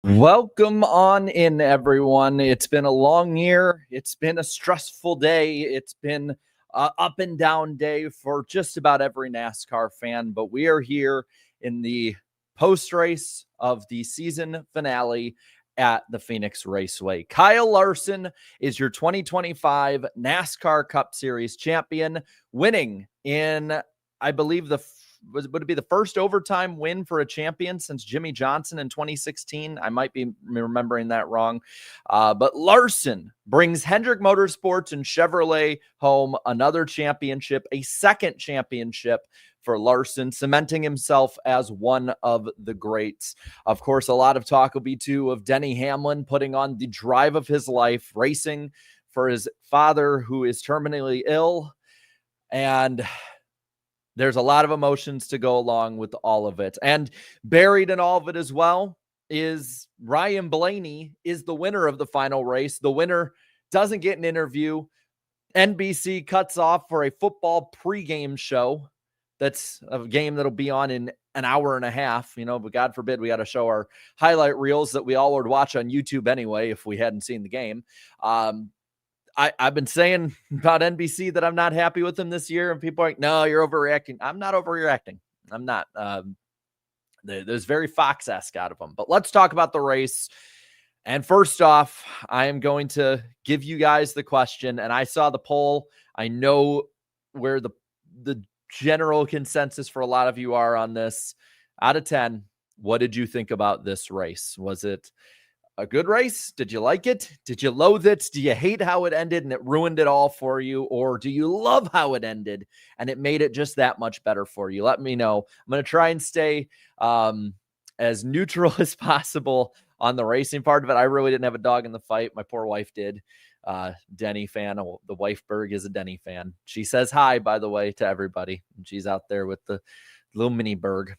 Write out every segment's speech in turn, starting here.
Welcome on in, everyone. It's been a long year. It's been a stressful day. It's been an up and down day for just about every NASCAR fan. But we are here in the post race of the season finale at the Phoenix Raceway. Kyle Larson is your 2025 NASCAR Cup Series champion, winning in, I believe, would it be the first overtime win for a champion since Jimmy Johnson in 2016? I might be remembering that wrong. But Larson brings Hendrick Motorsports and Chevrolet home another championship, a second championship for Larson, cementing himself as one of the greats. Of course, a lot of talk will be too of Denny Hamlin putting on the drive of his life, racing for his father who is terminally ill. And there's a lot of emotions to go along with all of it. And buried in all of it as well is Ryan Blaney is the winner of the final race. The winner doesn't get an interview. NBC cuts off for a football pregame show. That's a game that'll be on in an hour and a half, but God forbid we got to show our highlight reels that we all would watch on YouTube anyway if we hadn't seen the game. I've been saying about NBC that I'm not happy with them this year, and people are like, no, you're overreacting. I'm not overreacting. I'm not. There's very Fox-esque out of them. But let's talk about the race. And first off, I am going to give you guys the question, and I saw the poll. I know where the general consensus for a lot of you are on this. Out of 10, what did you think about this race? Was it a good race? Did you like it? Did you loathe it? Do you hate how it ended and it ruined it all for you? Or do you love how it ended and it made it just that much better for you? Let me know. I'm going to try and stay as neutral as possible on the racing part of it. I really didn't have a dog in the fight. My poor wife did. Denny fan. The Wifeberg is a Denny fan. She says hi, by the way, to everybody. She's out there with the little mini Berg.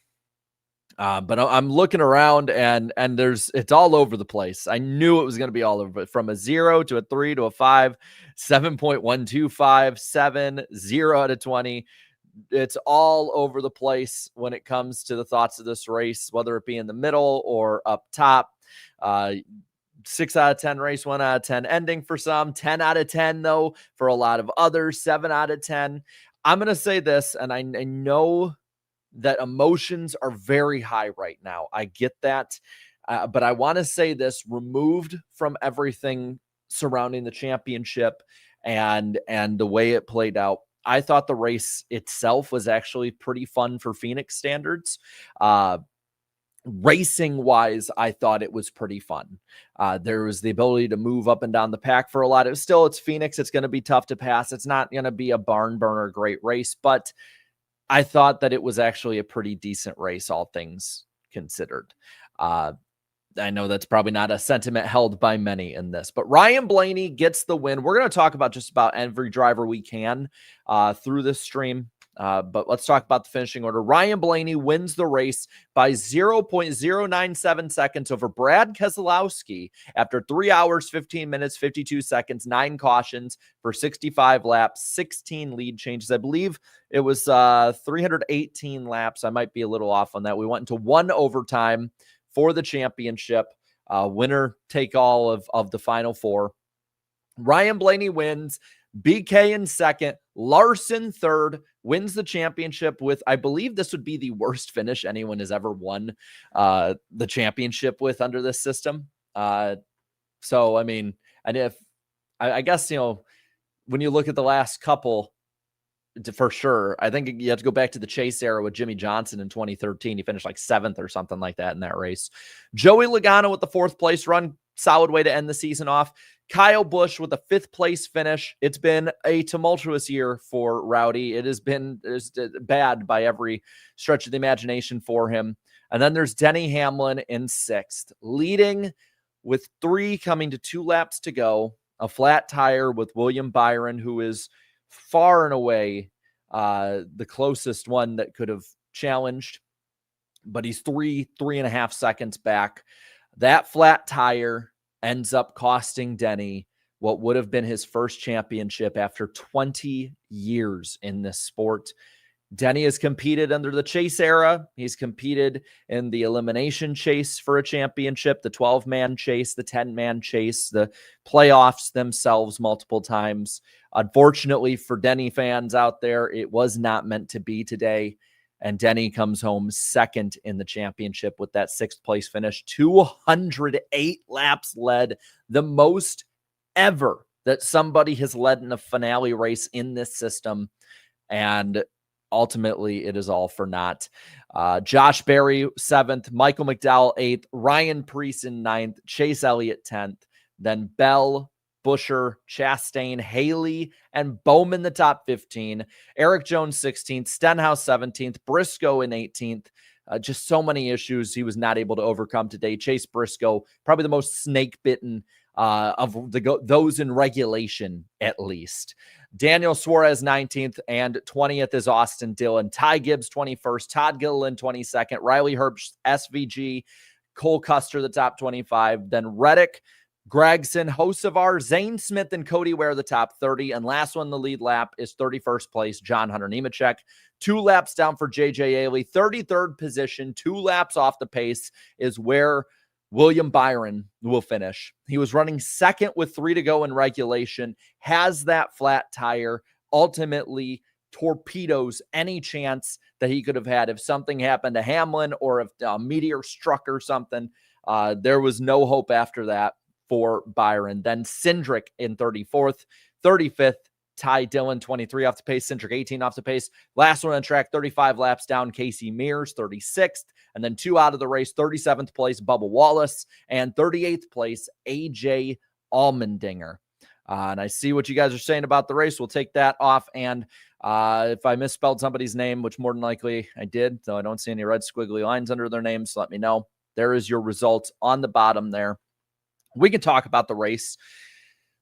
But I'm looking around and it's all over the place. I knew it was going to be all over, but from a 0 to a 3 to a 5, 7.125, 7, 0 out of 20. It's all over the place when it comes to the thoughts of this race, whether it be in the middle or up top. 6 out of 10 race, 1 out of 10 ending for some, 10 out of 10 though for a lot of others, 7 out of 10. I'm going to say this, and I know that emotions are very high right now. I get that. But I want to say this, removed from everything surrounding the championship and the way it played out, I thought the race itself was actually pretty fun for Phoenix standards. Racing wise, I thought it was pretty fun. There was the ability to move up and down the pack for a lot. It's Phoenix. It's going to be tough to pass. It's not going to be a barn burner great race, but I thought that it was actually a pretty decent race, all things considered. I know that's probably not a sentiment held by many in this, but Ryan Blaney gets the win. We're going to talk about just about every driver we can through this stream. But let's talk about the finishing order. Ryan Blaney wins the race by 0.097 seconds over Brad Keselowski after 3 hours, 15 minutes, 52 seconds, 9 cautions for 65 laps, 16 lead changes. I believe it was 318 laps. I might be a little off on that. We went into 1 overtime for the championship. Winner take all of the final 4. Ryan Blaney wins. BK in second, Larson third, wins the championship with, I believe this would be the worst finish anyone has ever won the championship with under this system. So, I mean, and if, I guess, when you look at the last couple, for sure, I think you have to go back to the Chase era with Jimmy Johnson in 2013. He finished like 7th or something like that in that race. Joey Logano with the 4th place run, solid way to end the season off. Kyle Busch with a 5th place finish. It's been a tumultuous year for Rowdy. It has been bad by every stretch of the imagination for him. And then there's Denny Hamlin in 6th, leading with 3 coming to 2 laps to go. A flat tire with William Byron, who is far and away the closest one that could have challenged, but he's 3.5 seconds back. That flat tire ends up costing Denny what would have been his first championship after 20 years in this sport. Denny has competed under the chase era. He's competed in the elimination chase for a championship, the 12-man chase, the 10-man chase, the playoffs themselves multiple times. Unfortunately for Denny fans out there, it was not meant to be today. And Denny comes home second in the championship with that 6th place finish. 208 laps led, the most ever that somebody has led in a finale race in this system. And ultimately, it is all for naught. Josh Berry, 7th. Michael McDowell, 8th. Ryan Preece, 9th. Chase Elliott, 10th. Then Bell, Busher, Chastain, Haley, and Bowman, the top 15. Eric Jones, 16th. Stenhouse, 17th. Briscoe in 18th. Just so many issues he was not able to overcome today. Chase Briscoe, probably the most snake-bitten of those in regulation, at least. Daniel Suarez, 19th, and 20th is Austin Dillon. Ty Gibbs, 21st. Todd Gilliland, 22nd. Riley Herbst, SVG. Cole Custer, the top 25. Then Reddick, Gregson, Hocevar, Zane Smith, and Cody Ware, the top 30. And last one, the lead lap, is 31st place, John Hunter Nemechek. 2 laps down for JJ Ailey. 33rd position, 2 laps off the pace is where William Byron will finish. He was running second with 3 to go in regulation, has that flat tire, ultimately torpedoes any chance that he could have had if something happened to Hamlin or if a meteor struck or something. There was no hope after that for Byron. Then Cindric in 34th, 35th, Ty Dillon, 23 off the pace, Cindric 18 off the pace. Last one on track, 35 laps down, Casey Mears, 36th. And then 2 out of the race, 37th place, Bubba Wallace, and 38th place, AJ Allmendinger. And I see what you guys are saying about the race. We'll take that off. And if I misspelled somebody's name, which more than likely I did, so I don't see any red squiggly lines under their names, so let me know. There is your results on the bottom there. We can talk about the race,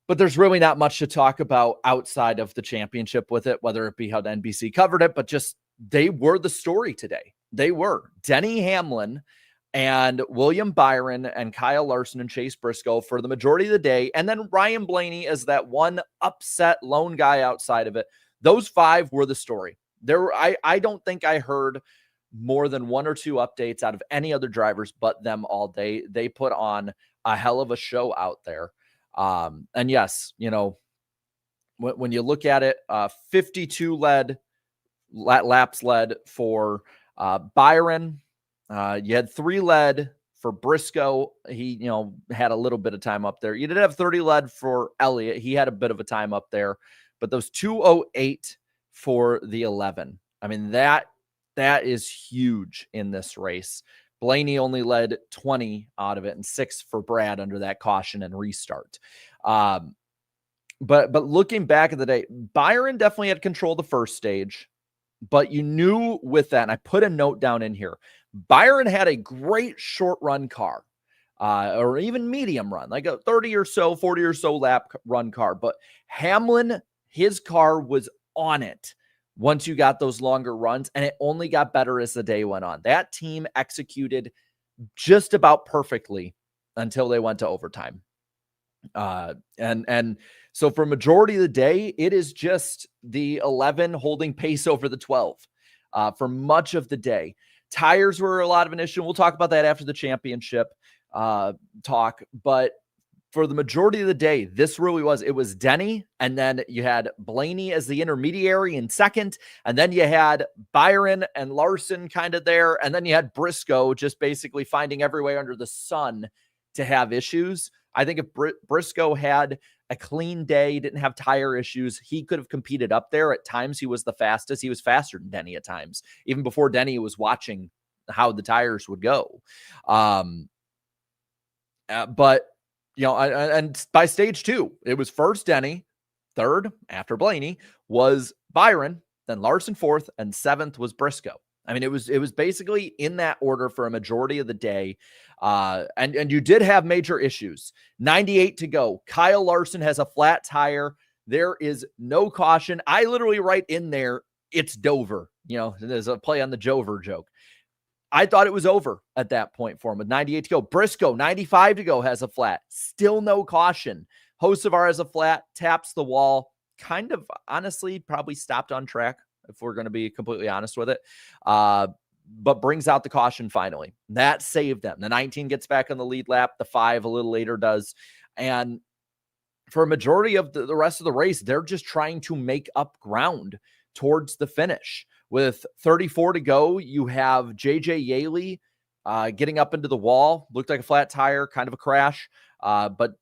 but there's really not much to talk about outside of the championship with it, whether it be how the NBC covered it, but just they were the story today. They were. Denny Hamlin and William Byron and Kyle Larson and Chase Briscoe for the majority of the day, and then Ryan Blaney as that one upset lone guy outside of it. Those 5 were the story. I don't think I heard more than 1 or 2 updates out of any other drivers but them all day. They put on a hell of a show out there. And yes, you know, when you look at it, 52 laps led for Byron. You had 3 led for Briscoe. He, you know, had a little bit of time up there. You did have 30 led for Elliott. He had a bit of a time up there, but those 2:08 for the 11. I mean, that is huge in this race. Blaney only led 20 out of it and 6 for Brad under that caution and restart. But looking back at the day, Byron definitely had control of the first stage, but you knew with that, and I put a note down in here, Byron had a great short run car, or even medium run, like a 30 or so, 40 or so lap run car. But Hamlin, his car was on it once you got those longer runs, and it only got better as the day went on. That team executed just about perfectly until they went to overtime. And so for majority of the day, it is just the 11 holding pace over the 12 for much of the day. Tires were a lot of an issue. We'll talk about that after the championship talk, but for the majority of the day, this really was, it was Denny, and then you had Blaney as the intermediary in second, and then you had Byron and Larson kind of there, and then you had Briscoe just basically finding every way under the sun to have issues. I think if Briscoe had a clean day, didn't have tire issues, he could have competed up there. At times, he was the fastest. He was faster than Denny at times, even before Denny was watching how the tires would go. But you know, and by stage 2, it was first Denny, third after Blaney was Byron, then Larson 4th, and 7th was Briscoe. I mean, it was basically in that order for a majority of the day. And you did have major issues. 98 to go. Kyle Larson has a flat tire. There is no caution. I literally write in there, it's Dover. You know, there's a play on the Jover joke. I thought it was over at that point for him with 98 to go. Briscoe, 95 to go, has a flat. Still no caution. Hocevar has a flat, taps the wall. Kind of, honestly, probably stopped on track if we're going to be completely honest with it. But brings out the caution finally. That saved them. The 19 gets back on the lead lap. The 5 a little later does. And for a majority of the rest of the race, they're just trying to make up ground towards the finish. With 34 to go, you have JJ Yaley getting up into the wall. Looked like a flat tire, kind of a crash, but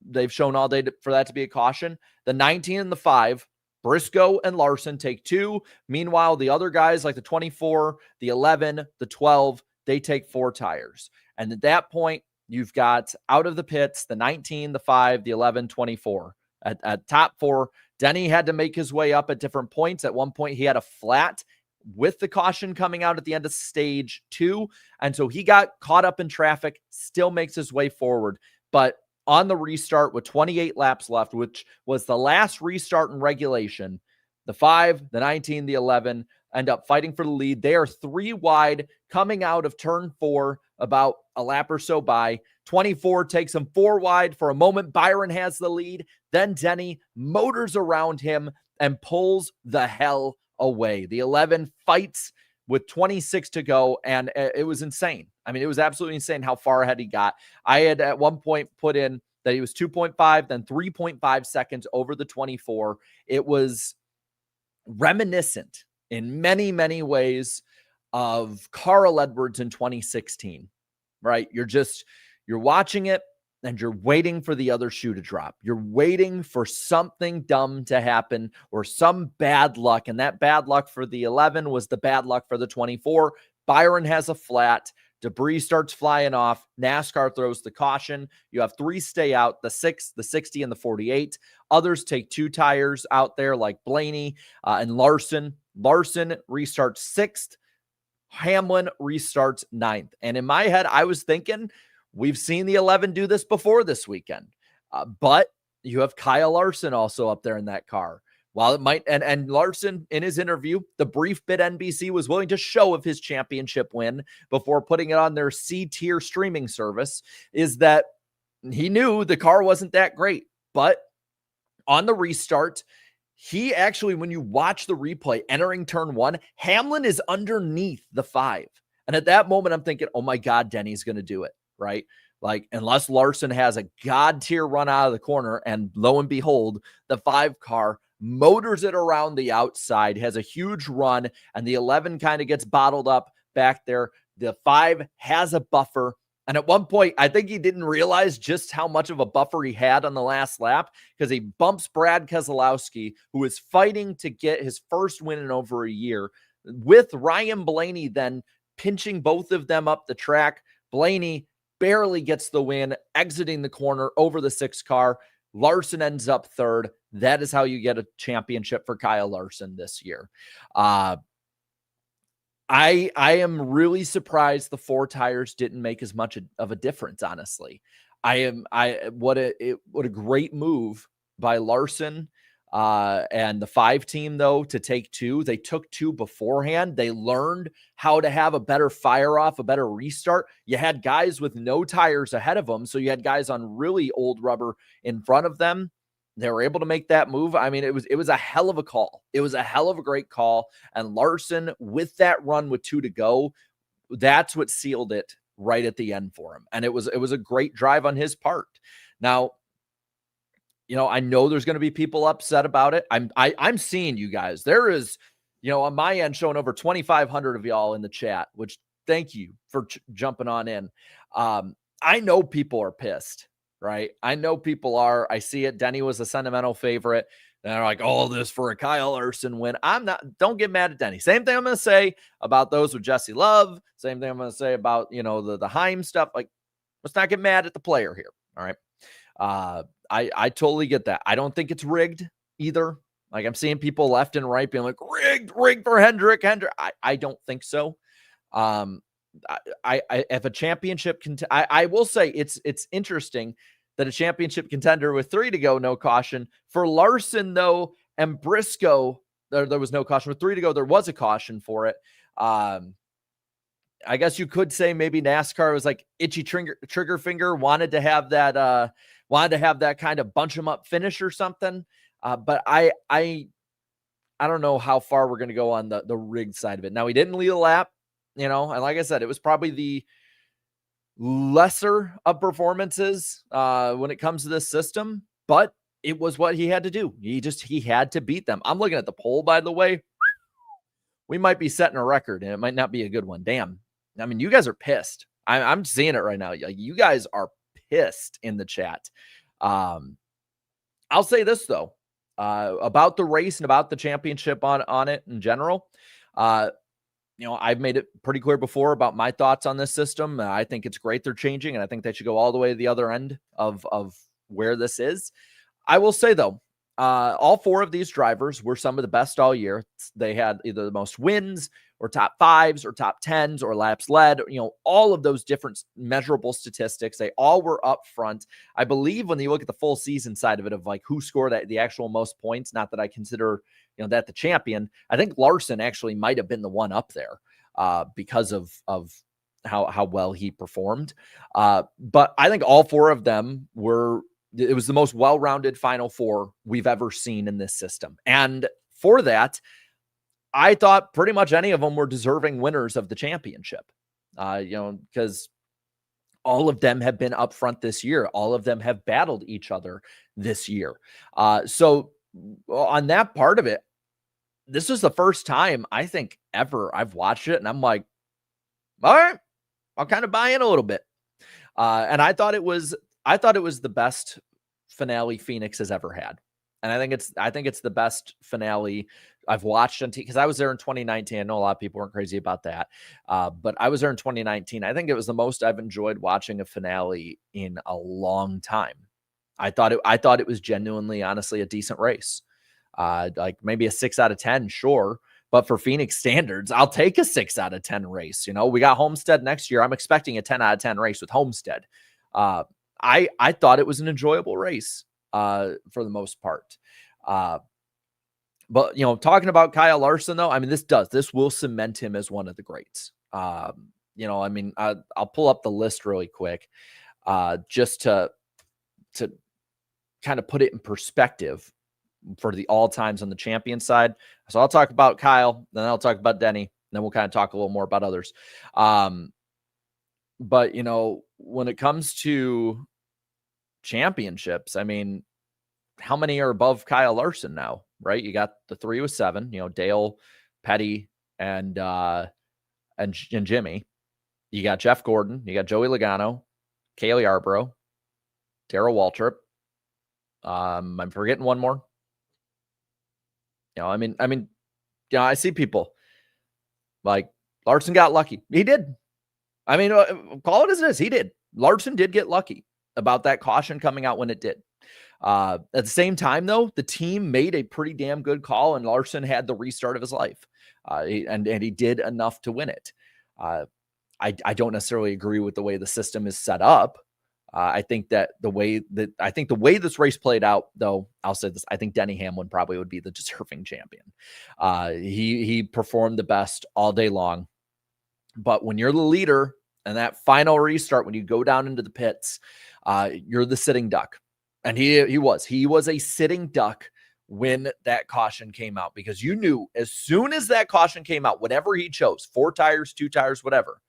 they've shown all day for that to be a caution. The 19 and the 5, Briscoe and Larson take 2. Meanwhile, the other guys like the 24, the 11, the 12, they take 4 tires. And at that point, you've got out of the pits, the 19, the 5, the 11, 24. At top 4, Denny had to make his way up at different points. At one point, he had a flat with the caution coming out at the end of stage 2. And so he got caught up in traffic, still makes his way forward. But on the restart with 28 laps left, which was the last restart in regulation, the 5, the 19, the 11 end up fighting for the lead. They are 3 wide coming out of turn 4, about a lap or so by. 24 takes him 4 wide. For a moment, Byron has the lead. Then Denny motors around him and pulls the hell away. The 11 fights with 26 to go, and it was insane. I mean, it was absolutely insane how far ahead he got. I had at one point put in that he was 2.5, then 3.5 seconds over the 24. It was reminiscent in many, many ways of Carl Edwards in 2016, right? You're watching it and you're waiting for the other shoe to drop. You're waiting for something dumb to happen or some bad luck. And that bad luck for the 11 was the bad luck for the 24. Byron has a flat. Debris starts flying off. NASCAR throws the caution. You have 3 stay out, the 6, the 60, and the 48. Others take 2 tires out there like Blaney and Larson. Larson restarts 6th. Hamlin restarts 9th. And in my head, I was thinking, we've seen the 11 do this before this weekend. But you have Kyle Larson also up there in that car. While it might, and Larson in his interview, the brief bit NBC was willing to show of his championship win before putting it on their C-tier streaming service, is that he knew the car wasn't that great. But on the restart, he actually, when you watch the replay entering turn 1, Hamlin is underneath the 5. And at that moment, I'm thinking, oh my God, Denny's going to do it, right? Like, unless Larson has a God tier run out of the corner, and lo and behold, the 5 car motors it around the outside, has a huge run, and the 11 kind of gets bottled up back there. The 5 has a buffer. And at one point, I think he didn't realize just how much of a buffer he had on the last lap, because he bumps Brad Keselowski, who is fighting to get his first win in over a year, with Ryan Blaney then pinching both of them up the track. Blaney barely gets the win, exiting the corner over the 6 car. Larson ends up 3rd. That is how you get a championship for Kyle Larson this year. I am really surprised the 4 tires didn't make as much of a difference, honestly. What a great move by Larson and the 5 team, though, to take 2. They took 2 beforehand. They learned how to have a better fire off, a better restart. You had guys with no tires ahead of them, so you had guys on really old rubber in front of them. They were able to make that move. I mean, it was a hell of a call. It was a hell of a great call. And Larson, with that run with 2 to go, that's what sealed it right at the end for him. And it was a great drive on his part. Now, you know, I know there's going to be people upset about it. I'm seeing you guys. There is, you know, on my end showing over 2,500 of y'all in the chat, which thank you for jumping on in. I know people are pissed. Right. I know people are. I see it. Denny was a sentimental favorite. They're like, oh, this for a Kyle Larson win. I'm not. Don't get mad at Denny. Same thing I'm going to say about those with Jesse Love. Same thing I'm going to say about, you know, the Heim stuff. Like, let's not get mad at the player here. All right. I totally get that. I don't think it's rigged either. Like, I'm seeing people left and right being like, rigged for Hendrick. I don't think so. If a championship I will say it's interesting that a championship contender with 3 to go, no caution. For Larson, though, and Briscoe, there was no caution. With 3 to go, there was a caution for it. I guess you could say maybe NASCAR was like itchy trigger finger, wanted to have that kind of bunch them up finish or something. But I I don't know how far we're going to go on the rigged side of it. Now, he didn't lead a lap, and like I said, it was probably the lesser of performances when it comes to this system, but it was what he had to do. He had to beat them. I'm looking at the poll, by the way. We might be setting a record, and it might not be a good one. Damn. I mean, you guys are pissed. I'm seeing it right now. You guys are pissed in the chat. I'll say this, though, about the race and about the championship on it in general. I've made it pretty clear before about my thoughts on this system. I think it's great they're changing, and I think they should go all the way to the other end of where this is. I will say, though, all four of these drivers were some of the best all year. They had either the most wins or top fives or top tens or laps led, all of those different measurable statistics. They all were up front. I believe when you look at the full season side of it, of like who scored the actual most points, not that I consider, that the champion, I think Larson actually might have been the one up there because of how well he performed. But I think all four of them it was the most well-rounded Final Four we've ever seen in this system. And for that, I thought pretty much any of them were deserving winners of the championship, because all of them have been up front this year. All of them have battled each other this year. So on that part of it, this is the first time I think ever I've watched it, and I'm like, all right, I'll kind of buy in a little bit. And I thought it was the best finale Phoenix has ever had. And I think it's the best finale I've watched because I was there in 2019. I know a lot of people weren't crazy about that. But I was there in 2019. I think it was the most I've enjoyed watching a finale in a long time. I thought it was genuinely, honestly, a decent race. Like maybe a 6 out of 10, sure. But for Phoenix standards, I'll take a 6 out of 10 race. We got Homestead next year. I'm expecting a 10 out of 10 race with Homestead. I thought it was an enjoyable race for the most part. But, talking about Kyle Larson, though, I mean, this will cement him as one of the greats. I'll pull up the list really quick just to kind of put it in perspective for the all times on the champion side. So I'll talk about Kyle, then I'll talk about Denny, then we'll kind of talk a little more about others. But, when it comes to championships, I mean, how many are above Kyle Larson now, right? You got the 3 with 7, Dale, Petty, and Jimmy. You got Jeff Gordon. You got Joey Logano, Cale Yarborough, Darrell Waltrip. I'm forgetting one more. I see people like Larson got lucky. He did. I mean, call it as it is. He did. Larson did get lucky about that caution coming out when it did. At the same time, though, the team made a pretty damn good call, and Larson had the restart of his life. And he did enough to win it. I don't necessarily agree with the way the system is set up. I think the way this race played out, though, I'll say this, I think Denny Hamlin probably would be the deserving champion. He performed the best all day long. But when you're the leader and that final restart, when you go down into the pits, you're the sitting duck. And he was a sitting duck when that caution came out, because you knew as soon as that caution came out, whatever he chose, 4 tires, 2 tires, whatever.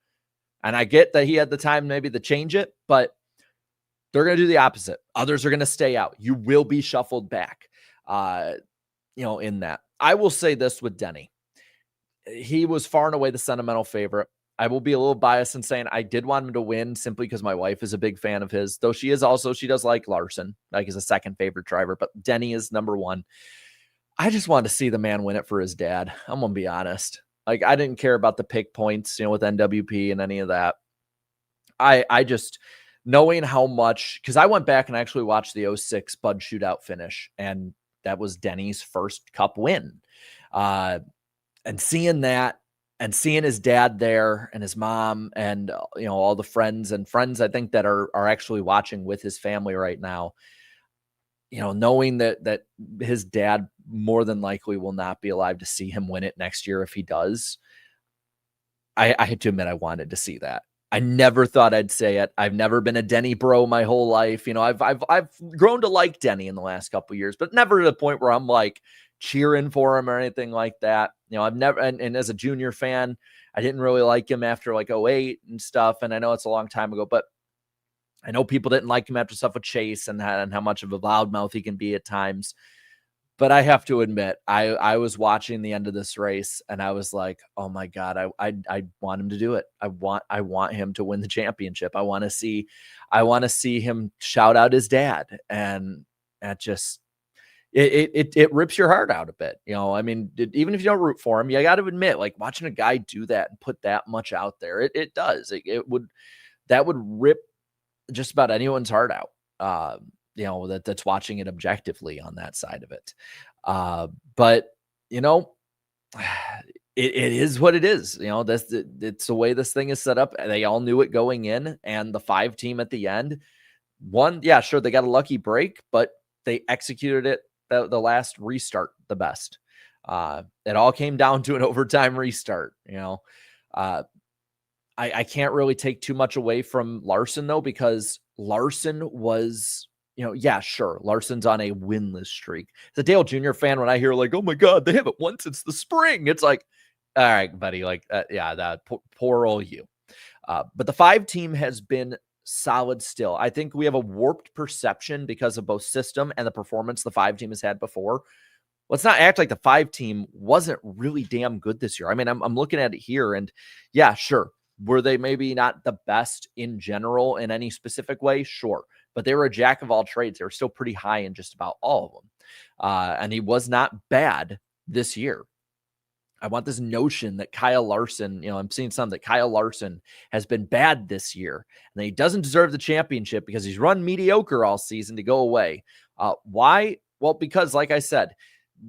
And I get that he had the time maybe to change it, but they're going to do the opposite. Others are going to stay out. You will be shuffled back, in that. I will say this with Denny. He was far and away the sentimental favorite. I will be a little biased in saying I did want him to win simply because my wife is a big fan of his, though she does like Larson, like he's a second favorite driver, but Denny is number one. I just wanted to see the man win it for his dad. I'm going to be honest. Like, I didn't care about the pick points, with NWP and any of that. I just, knowing how much, because I went back and actually watched the 06 Bud Shootout finish, and that was Denny's first Cup win. And seeing that, and seeing his dad there and his mom and, all the friends I think that are actually watching with his family right now, knowing that his dad more than likely will not be alive to see him win it next year if he does. I had to admit I wanted to see that. I never thought I'd say it. I've never been a Denny bro my whole life. I've grown to like Denny in the last couple of years, but never to the point where I'm like cheering for him or anything like that. I've never, and as a junior fan, I didn't really like him after like 08 and stuff. And I know it's a long time ago, but I know people didn't like him after stuff with Chase and how much of a loudmouth he can be at times. But I have to admit, I was watching the end of this race and I was like, oh my God, I want him to do it. I want him to win the championship. I want to see him shout out his dad. And that just, it rips your heart out a bit. I mean, even if you don't root for him, you got to admit, like watching a guy do that and put that much out there, it does. That would rip just about anyone's heart out. That's watching it objectively on that side of it. But it is what it is. It's the way this thing is set up. They all knew it going in, and the 5 team at the end won. Yeah, sure. They got a lucky break, but they executed it the last restart the best. It all came down to an overtime restart. I can't really take too much away from Larson though, because Larson was, yeah, sure. Larson's on a winless streak. As a Dale Jr. fan, when I hear like, oh my God, they haven't won since the spring. It's like, all right, buddy. Like, that poor old you. But the 5 team has been solid still. I think we have a warped perception because of both system and the performance the 5 team has had before. Let's not act like the 5 team wasn't really damn good this year. I mean, I'm looking at it here and yeah, sure. Were they maybe not the best in general in any specific way? Sure. But they were a jack of all trades. They were still pretty high in just about all of them. And he was not bad this year. I want this notion that Kyle Larson, I'm seeing some that Kyle Larson has been bad this year and he doesn't deserve the championship because he's run mediocre all season to go away. Why? Well, because like I said,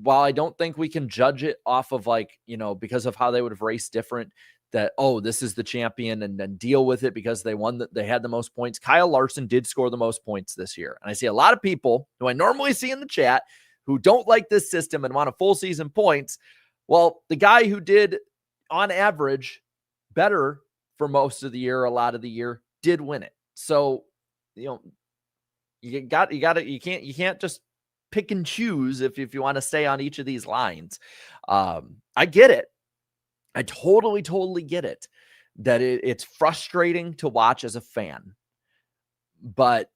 while I don't think we can judge it off of like, because of how they would have raced different, that, oh, this is the champion and then deal with it because they won that they had the most points. Kyle Larson did score the most points this year. And I see a lot of people who I normally see in the chat who don't like this system and want a full season points. Well, the guy who did on average better for most of the year, a lot of the year, did win it. So, you can't just pick and choose if you want to stay on each of these lines. I get it. I totally get it that it's frustrating to watch as a fan, but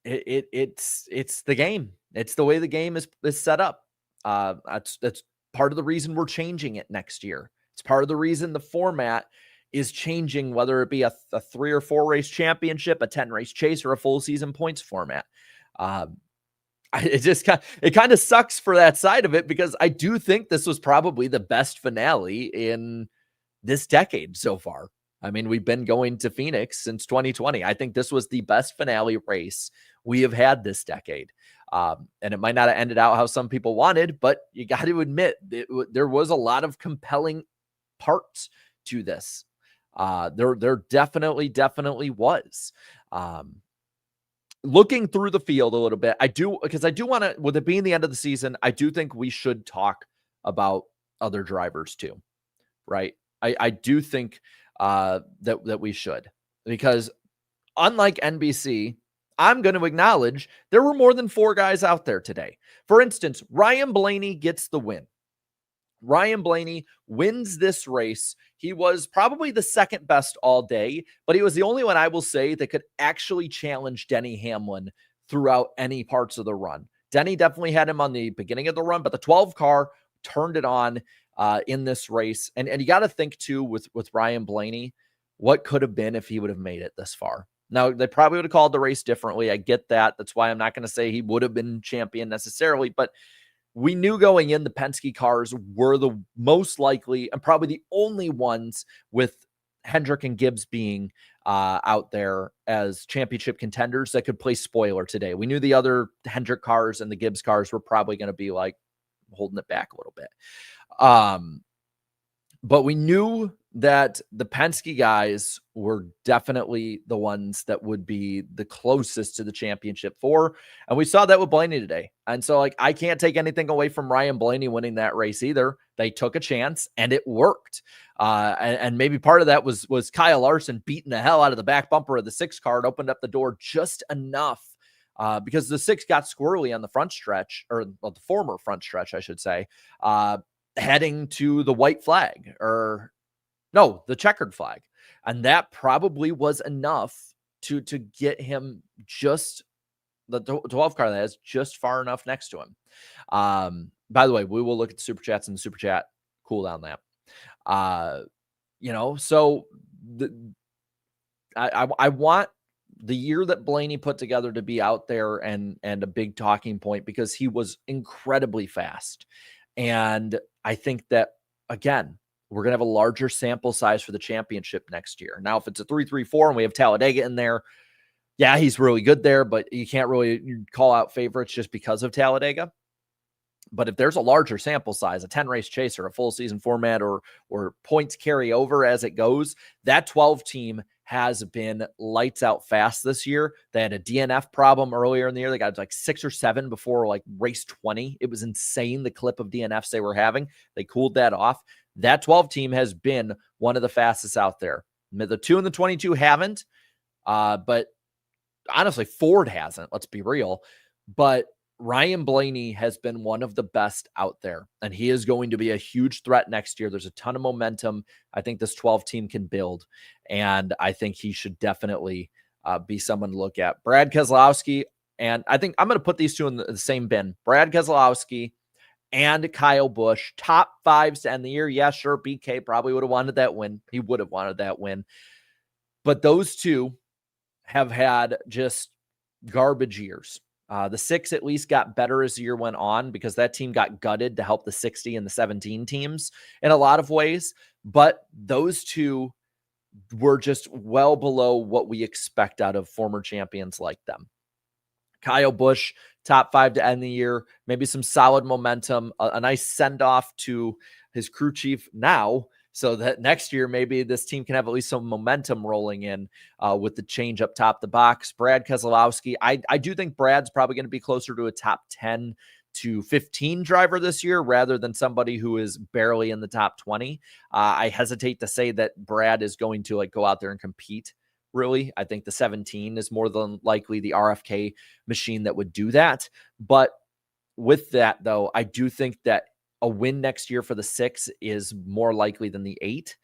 it's the game. It's the way the game is set up. That's part of the reason we're changing it next year. It's part of the reason the format is changing, whether it be a 3 or 4 race championship, a 10 race chase, or a full season points format. It kind of sucks for that side of it because I do think this was probably the best finale in this decade so far. I mean, we've been going to Phoenix since 2020. I think this was the best finale race we have had this decade. And it might not have ended out how some people wanted, but you got to admit there was a lot of compelling parts to this. There definitely was. Looking through the field a little bit, I do want to, with it being the end of the season, I do think we should talk about other drivers too, right? I do think that we should, because unlike NBC, I'm going to acknowledge there were more than 4 guys out there today. For instance, Ryan Blaney gets the win. Ryan Blaney wins this race. He was probably the second best all day, but he was the only one, I will say, that could actually challenge Denny Hamlin throughout any parts of the run. Denny definitely had him on the beginning of the run, but the 12 car turned it on in this race. And you got to think too with Ryan Blaney, what could have been if he would have made it this far. Now, they probably would have called the race differently. I get that. That's why I'm not going to say he would have been champion necessarily, but we knew going in the Penske cars were the most likely and probably the only ones, with Hendrick and Gibbs being out there as championship contenders, that could play spoiler today. We knew the other Hendrick cars and the Gibbs cars were probably going to be like holding it back a little bit. But we knew that the Penske guys were definitely the ones that would be the closest to the championship four. And we saw that with Blaney today. And so, like, I can't take anything away from Ryan Blaney winning that race either. They took a chance and it worked. And maybe part of that was Kyle Larson beating the hell out of the back bumper of the 6 car. It opened up the door just enough because the 6 got squirrely on the front stretch, or the former front stretch, I should say, heading to the white flag, or no, the checkered flag. And that probably was enough to get him just the 12 car that is just far enough next to him. By the way, we will look at the super chats and the super chat cooldown lap. So I want the year that Blaney put together to be out there and a big talking point, because he was incredibly fast. And I think that, again, we're going to have a larger sample size for the championship next year. Now, if it's a 3-3-4 and we have Talladega in there, yeah, he's really good there, but you can't really call out favorites just because of Talladega. But if there's a larger sample size, a 10-race chase or a full season format, or points carry over as it goes, that 12 team has been lights out fast this year. They had a DNF problem earlier in the year. They got like 6 or 7 before like race 20. It was insane, the clip of DNFs they were having. They cooled that off. That 12 team has been one of the fastest out there. The 2 and the 22 haven't, but honestly, Ford hasn't. Let's be real. But Ryan Blaney has been one of the best out there, and he is going to be a huge threat next year. There's a ton of momentum I think this 12 team can build, and I think he should definitely be someone to look at. Brad Keselowski, and I think I'm going to put these two in the same bin. Brad Keselowski and Kyle Busch, top 5s to end the year. Yeah, sure, BK probably would have wanted that win. He would have wanted that win. But those two have had just garbage years. The 6 at least got better as the year went on, because that team got gutted to help the 60 and the 17 teams in a lot of ways. But those two were just well below what we expect out of former champions like them. Kyle Busch, top 5 to end the year, maybe some solid momentum, a nice send-off to his crew chief now, so that next year maybe this team can have at least some momentum rolling in with the change up top the box. Brad Keselowski, I do think Brad's probably going to be closer to a top 10 to 15 driver this year rather than somebody who is barely in the top 20. I hesitate to say that Brad is going to go out there and compete. Really, I think the 17 is more than likely the RFK machine that would do that. But with that, though, I do think that a win next year for the 6 is more likely than the 8.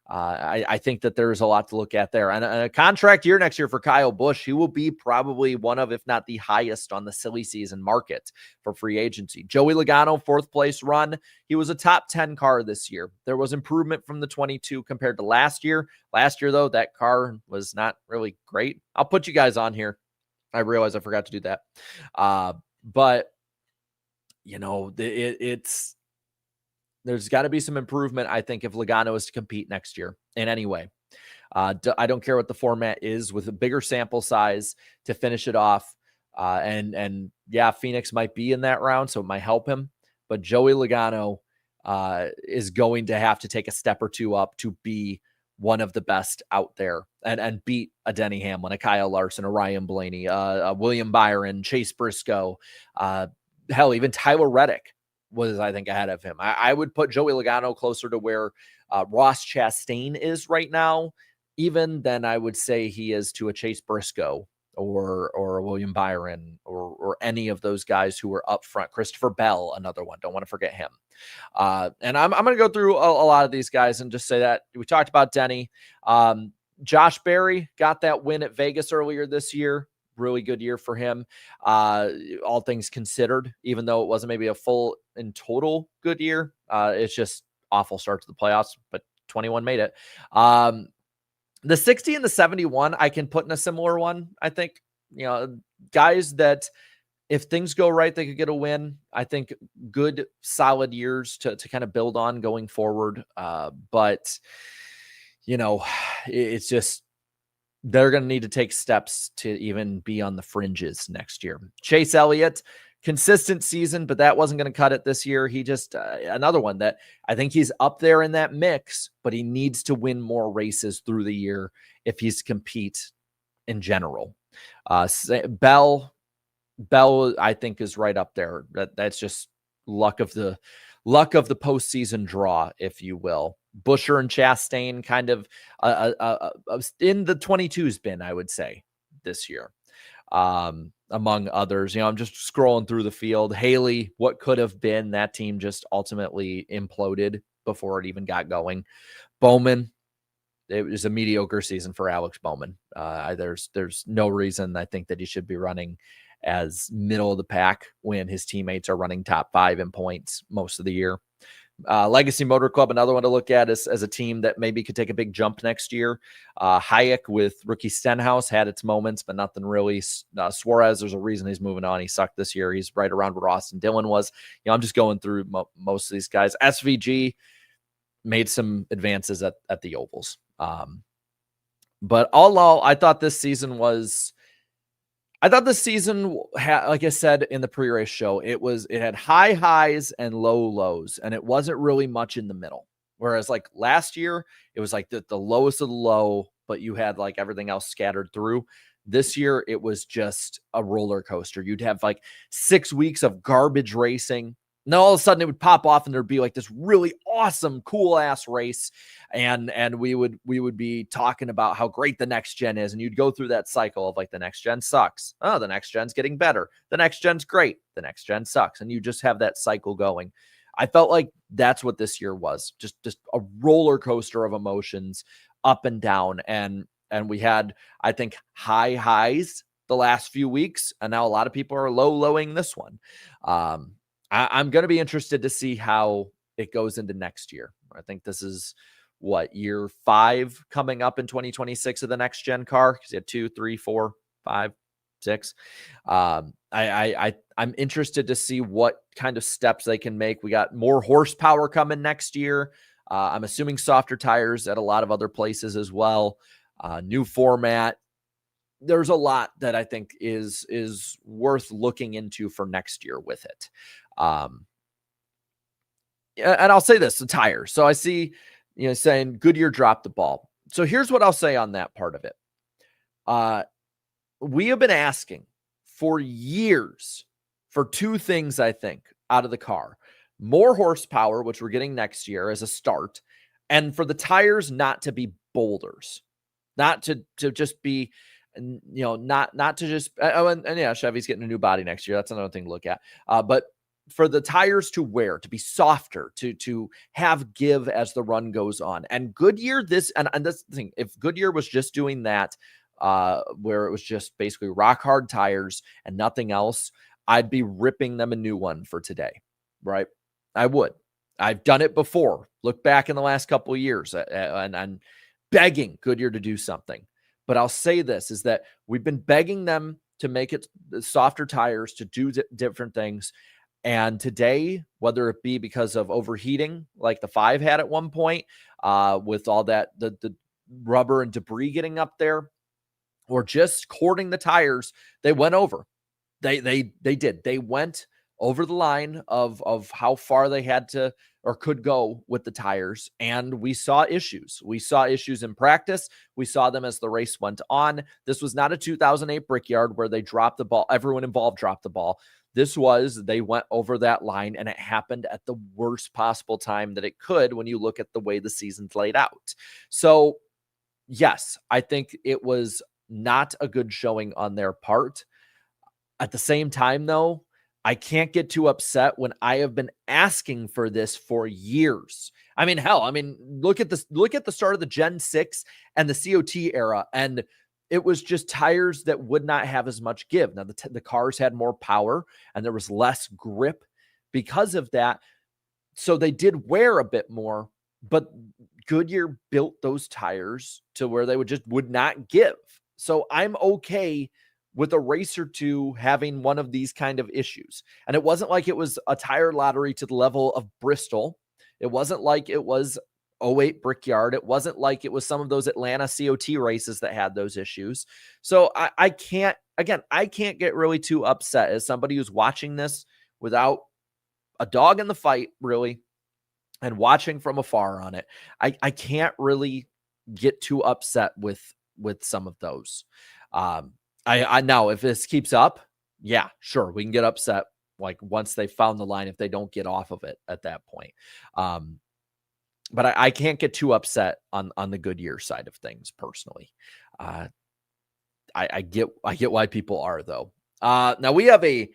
I think that there's a lot to look at there. And a contract year next year for Kyle Busch, he will be probably one of, if not the highest on the silly season market for free agency. Joey Logano, 4th place run. He was a top 10 car this year. There was improvement from the 22 compared to last year. Last year, though, that car was not really great. I'll put you guys on here. I realize I forgot to do that. But, there's got to be some improvement, I think, if Logano is to compete next year in any way. I don't care what the format is, with a bigger sample size to finish it off. And yeah, Phoenix might be in that round, so it might help him. But Joey Logano is going to have to take a step or two up to be one of the best out there and beat a Denny Hamlin, a Kyle Larson, a Ryan Blaney, a William Byron, Chase Briscoe, hell, even Tyler Reddick was, I think, ahead of him. I would put Joey Logano closer to where Ross Chastain is right now, even than I would say he is to a Chase Briscoe or a William Byron or any of those guys who were up front. Christopher Bell, another one. Don't want to forget him. And I'm going to go through a lot of these guys and just say that we talked about Denny. Josh Berry got that win at Vegas earlier this year. Really good year for him, all things considered, even though it wasn't maybe a full in total good year. It's just awful start to the playoffs, but 21 made it. The 60 and the 71, I can put in a similar one. I think, guys that if things go right, they could get a win. I think good, solid years to kind of build on going forward. But, it's just, they're going to need to take steps to even be on the fringes next year. Chase Elliott consistent season, but that wasn't going to cut it this year. He just, another one that I think he's up there in that mix, but he needs to win more races through the year if he's to compete in general. Bell, I think, is right up there. That's just luck of the postseason draw, if you will. Buescher and Chastain kind of in the 22s bin, I would say, this year. Among others, I'm just scrolling through the field. Haley, what could have been, that team just ultimately imploded before it even got going. Bowman, it was a mediocre season for Alex Bowman. There's no reason I think that he should be running as middle of the pack when his teammates are running top 5 in points most of the year. Legacy Motor Club, another one to look at as a team that maybe could take a big jump next year. Hayek with rookie Stenhouse had its moments, but nothing really. Suarez, there's a reason he's moving on. He sucked this year. He's right around where Austin Dillon was. I'm just going through most of these guys. SVG made some advances at the ovals. But all, I thought this season had, like I said in the pre-race show, it had high highs and low lows, and it wasn't really much in the middle. Whereas like last year, it was like the lowest of the low, but you had like everything else scattered through. This year, it was just a roller coaster. You'd have like 6 weeks of garbage racing. And then all of a sudden it would pop off and there'd be like this really awesome, cool ass race. And we would be talking about how great the next gen is. And you'd go through that cycle of like, the next gen sucks. Oh, the next gen's getting better. The next gen's great. The next gen sucks. And you just have that cycle going. I felt like that's what this year was. Just a roller coaster of emotions up and down. And we had, I think, high highs the last few weeks. And now a lot of people are lowing this one. I'm going to be interested to see how it goes into next year. I think this is year 5 coming up in 2026 of the next gen car, because you had 2, 3, 4, 5, 6. I'm interested to see what kind of steps they can make. We got more horsepower coming next year. I'm assuming softer tires at a lot of other places as well. New format. There's a lot that I think is worth looking into for next year with it. And I'll say this, the tires. So I see, saying Goodyear dropped the ball. So here's what I'll say on that part of it. We have been asking for years for 2 things, I think, out of the car. More horsepower, which we're getting next year as a start, and for the tires not to be boulders, not to just be, not to just, and yeah, Chevy's getting a new body next year. That's another thing to look at. But for the tires to wear, to be softer, to have give as the run goes on. And Goodyear, and that's the thing, if Goodyear was just doing that, where it was just basically rock hard tires and nothing else, I'd be ripping them a new one for today, right? I would. I've done it before. Look back in the last couple of years, and I'm begging Goodyear to do something. But I'll say this, is that we've been begging them to make it softer tires, to do different things. And today, whether it be because of overheating, like the 5 had at one point, with all that, the rubber and debris getting up there, or just cording the tires, they went over. They did. They went over the line of how far they had to or could go with the tires. And we saw issues. We saw issues in practice. We saw them as the race went on. This was not a 2008 Brickyard where they dropped the ball. Everyone involved dropped the ball. This was, they went over that line, and it happened at the worst possible time that it could when you look at the way the season's laid out. So, yes, I think it was not a good showing on their part. At the same time, though, I can't get too upset when I have been asking for this for years. I mean, hell, look at this. Look at the start of the Gen 6 and the COT era, and it was just tires that would not have as much give. Now, the cars had more power, and there was less grip because of that. So they did wear a bit more, but Goodyear built those tires to where they would not give. So I'm okay with a race or two having one of these kind of issues. And it wasn't like it was a tire lottery to the level of Bristol. It wasn't like it was '08 Brickyard. It wasn't like it was some of those Atlanta COT races that had those issues. So I can't get really too upset as somebody who's watching this without a dog in the fight, really, and watching from afar on it. I can't really get too upset with some of those. I know if this keeps up, yeah, sure, we can get upset like once they found the line if they don't get off of it at that point. But I can't get too upset on the Goodyear side of things personally. I get why people are though. Now we have a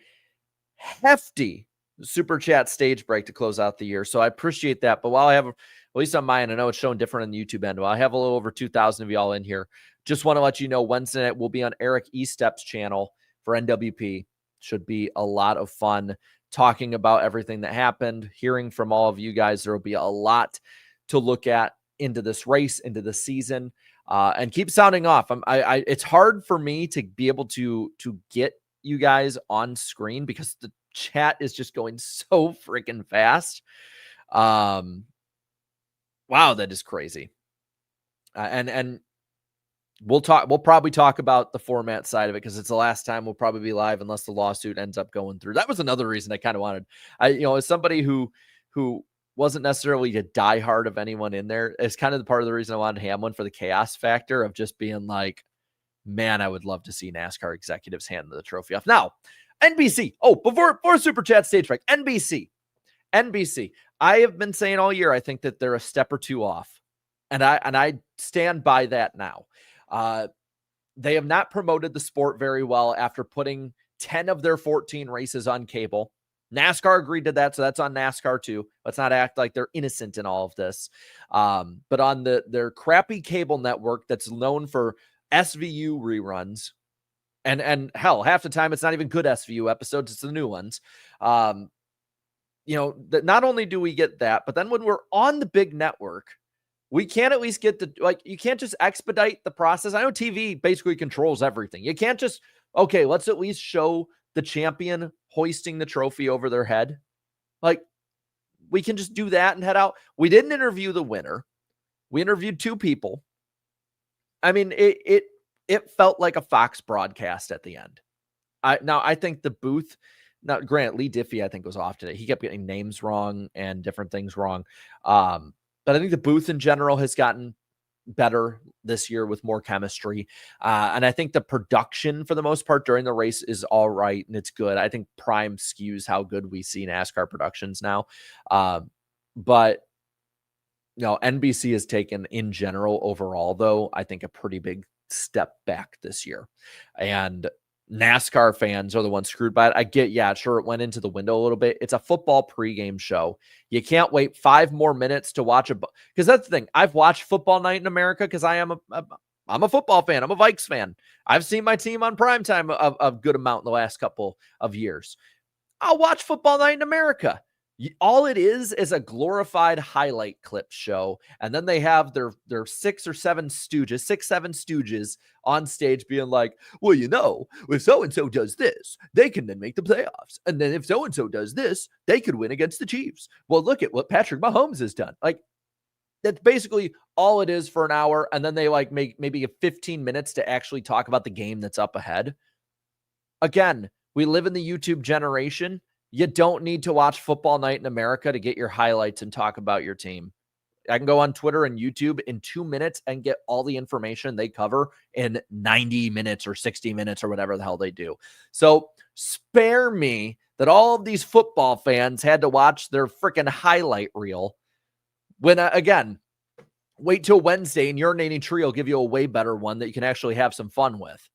hefty super chat stage break to close out the year, so I appreciate that. But while I have, at least on mine, I know it's showing different on the YouTube end. While I have a little over 2,000 of y'all in here, just want to let you know Wednesday night will be on Eric Estep's channel for NWP. Should be a lot of fun talking about everything that happened, hearing from all of you guys. There will be a lot to look at into this race, into the season, and keep sounding off. It's hard for me to be able to get you guys on screen because the chat is just going so freaking fast. Wow, that is crazy. And we'll probably talk about the format side of it because it's the last time we'll probably be live unless the lawsuit ends up going through. That was another reason I kind of wanted, as somebody who wasn't necessarily a diehard of anyone in there, it's kind of part of the reason I wanted Hamlin for the chaos factor of just being like, man, I would love to see NASCAR executives hand the trophy off. Now, NBC. Oh, before Super Chat stage break, NBC. I have been saying all year, I think that they're a step or two off. And I stand by that now. They have not promoted the sport very well after putting 10 of their 14 races on cable. NASCAR agreed to that, so that's on NASCAR too. Let's not act like they're innocent in all of this. But on their crappy cable network that's known for SVU reruns, and hell, half the time it's not even good SVU episodes, it's the new ones. That not only do we get that, but then when we're on the big network, we can't at least get you can't just expedite the process. I know TV basically controls everything. You can't just, okay, let's at least show the champion hoisting the trophy over their head. Like, we can just do that and head out. We didn't interview the winner. We interviewed two people. I mean, it felt like a Fox broadcast at the end. I think the booth, now Grant Lee Diffie, I think was off today. He kept getting names wrong and different things wrong. But I think the booth in general has gotten better this year with more chemistry. And I think the production for the most part during the race is all right. And it's good. I think Prime skews how good we see NASCAR productions now. But NBC has taken in general overall, though, I think a pretty big step back this year. And NASCAR fans are the ones screwed by it. I get, yeah, sure, it went into the window a little bit. It's a football pregame show. You can't wait 5 more minutes to watch because that's the thing. I've watched Football Night in America because I'm a football fan. I'm a Vikes fan. I've seen my team on primetime a good amount in the last couple of years. I'll watch Football Night in America. All it is a glorified highlight clip show. And then they have their 6 or 7 stooges on stage being like, well, if so-and-so does this, they can then make the playoffs. And then if so-and-so does this, they could win against the Chiefs. Well, look at what Patrick Mahomes has done. Like, that's basically all it is for an hour. And then they make maybe 15 minutes to actually talk about the game that's up ahead. Again, we live in the YouTube generation. You don't need to watch Football Night in America to get your highlights and talk about your team. I can go on Twitter and YouTube in 2 minutes and get all the information they cover in 90 minutes or 60 minutes or whatever the hell they do. So spare me that all of these football fans had to watch their freaking highlight reel when, again, wait till Wednesday and Urinating Tree will give you a way better one that you can actually have some fun with.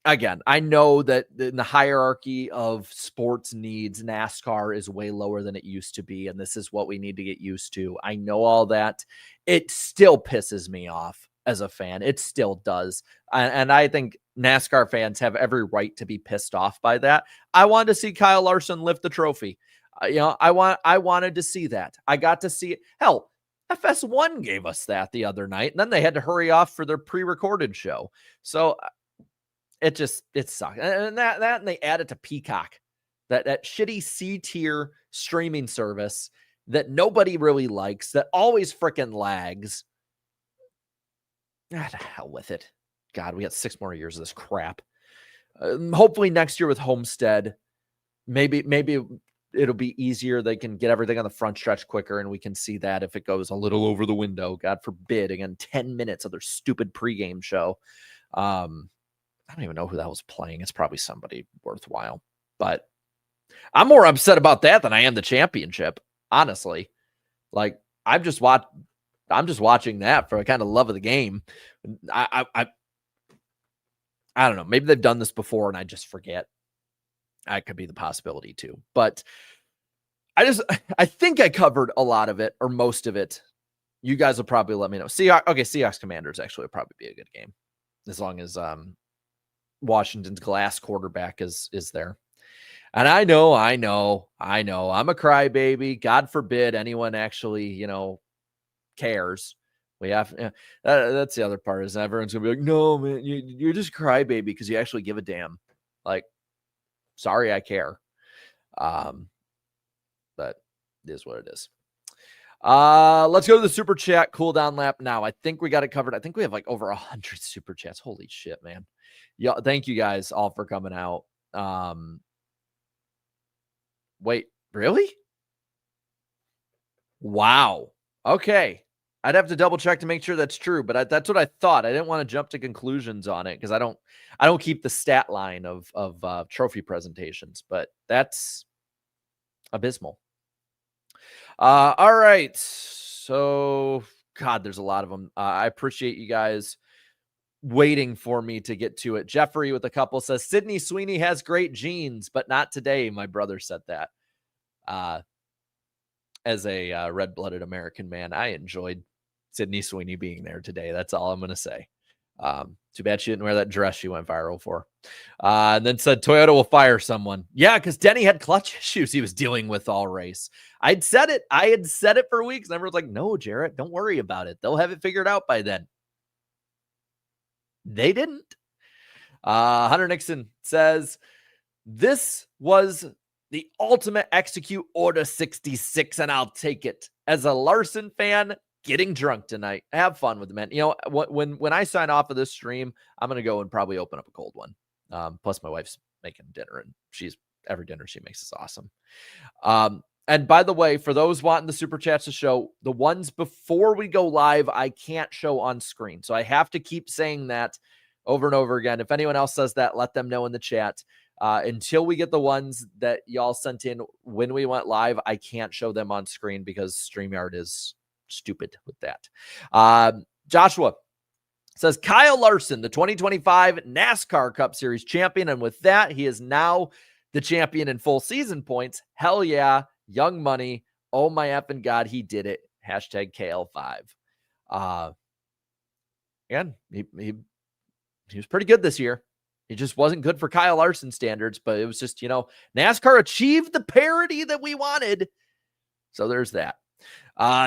Again, I know that in the hierarchy of sports needs, NASCAR is way lower than it used to be, and this is what we need to get used to. I know all that. It still pisses me off as a fan. It still does. And I think NASCAR fans have every right to be pissed off by that. I wanted to see Kyle Larson lift the trophy. I wanted to see that. I got to see it. Hell, FS1 gave us that the other night, and then they had to hurry off for their pre-recorded show. So it sucks. And and they added to Peacock, that shitty C-tier streaming service. that nobody really likes, that always freaking lags. Ah, the hell with it. God, we got 6 more years of this crap. Hopefully next year with Homestead, maybe it'll be easier. They can get everything on the front stretch quicker, and we can see that if it goes a little over the window. God forbid, again, 10 minutes of their stupid pregame show. I don't even know who that was playing. It's probably somebody worthwhile. But I'm more upset about that than I am the championship, honestly. Like, I'm just watching that for a kind of love of the game. I don't know. Maybe they've done this before and I just forget. That could be the possibility too. But I think I covered a lot of it or most of it. You guys will probably let me know. Seahawks Commanders actually would probably be a good game as long as Washington's glass quarterback is there. And I know. I'm a crybaby. God forbid anyone actually, cares. We have that's the other part is everyone's gonna be like, no, man, you're just crybaby because you actually give a damn. Like, sorry, I care. But it is what it is. Let's go to the super chat cooldown lap now. I think we got it covered. I think we have like over 100 super chats. Holy shit, man. Yeah, thank you guys all for coming out. Wait, really? Wow. Okay. I'd have to double check to make sure that's true, but that's what I thought. I didn't want to jump to conclusions on it because I don't keep the stat line of trophy presentations, but that's abysmal. All right. So, God, there's a lot of them. I appreciate you guys waiting for me to get to it. Jeffrey with a couple says, Sydney Sweeney has great genes, but not today. My brother said that. As a red-blooded American man, I enjoyed Sydney Sweeney being there today. That's all I'm going to say. Too bad she didn't wear that dress she went viral for. And then said Toyota will fire someone. Yeah, because Denny had clutch issues he was dealing with all race. I had said it for weeks. And everyone's like, no, Jarrett, don't worry about it. They'll have it figured out by then. They didn't. Hunter Nixon says, this was the ultimate execute order 66, and I'll take it. As a Larson fan, getting drunk tonight. Have fun with the men. When I sign off of this stream, I'm going to go and probably open up a cold one. Plus my wife's making dinner, and every dinner she makes is awesome. And by the way, for those wanting the super chats to show, the ones before we go live, I can't show on screen. So I have to keep saying that over and over again. If anyone else says that, let them know in the chat. Until we get the ones that y'all sent in when we went live, I can't show them on screen because StreamYard is stupid with that. Joshua says Kyle Larson, the 2025 NASCAR Cup Series champion. And with that, he is now the champion in full season points. Hell yeah. Young money. Oh my effing God, he did it. Hashtag KL5. Again, he was pretty good this year. He just wasn't good for Kyle Larson standards, but it was just, NASCAR achieved the parity that we wanted. So there's that.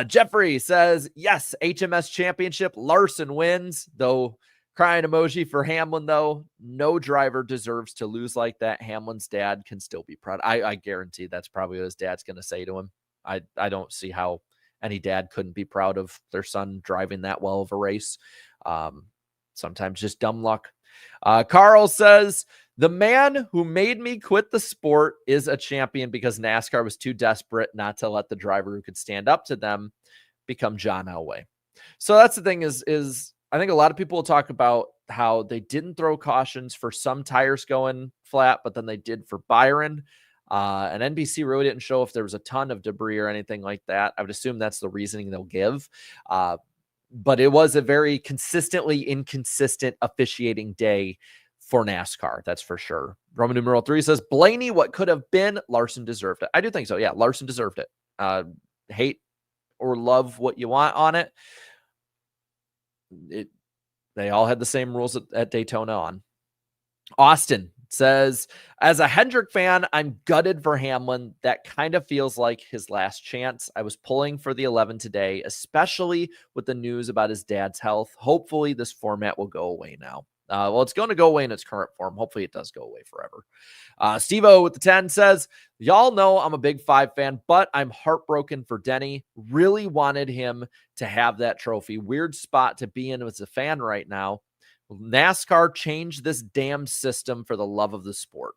Jeffrey says, yes, HMS championship. Larson wins, though crying emoji for Hamlin, though. No driver deserves to lose like that. Hamlin's dad can still be proud. I guarantee that's probably what his dad's going to say to him. I don't see how any dad couldn't be proud of their son driving that well of a race. Sometimes just dumb luck. Carl says, the man who made me quit the sport is a champion because NASCAR was too desperate not to let the driver who could stand up to them become John Elway. So that's the thing is I think a lot of people will talk about how they didn't throw cautions for some tires going flat, but then they did for Byron. And NBC really didn't show if there was a ton of debris or anything like that. I would assume that's the reasoning they'll give. But it was a very consistently inconsistent officiating day for NASCAR. That's for sure. Roman numeral 3 says, Blaney, what could have been, Larson deserved it. I do think so. Yeah, Larson deserved it. Hate or love what you want on it. They all had the same rules at Daytona on. Austin says, as a Hendrick fan, I'm gutted for Hamlin. That kind of feels like his last chance. I was pulling for the 11 today, especially with the news about his dad's health. Hopefully this format will go away now. Well, it's going to go away in its current form. Hopefully it does go away forever. Steve-O with the 10 says, y'all know I'm a big 5 fan, but I'm heartbroken for Denny. Really wanted him to have that trophy. Weird spot to be in as a fan right now. NASCAR changed this damn system for the love of the sport.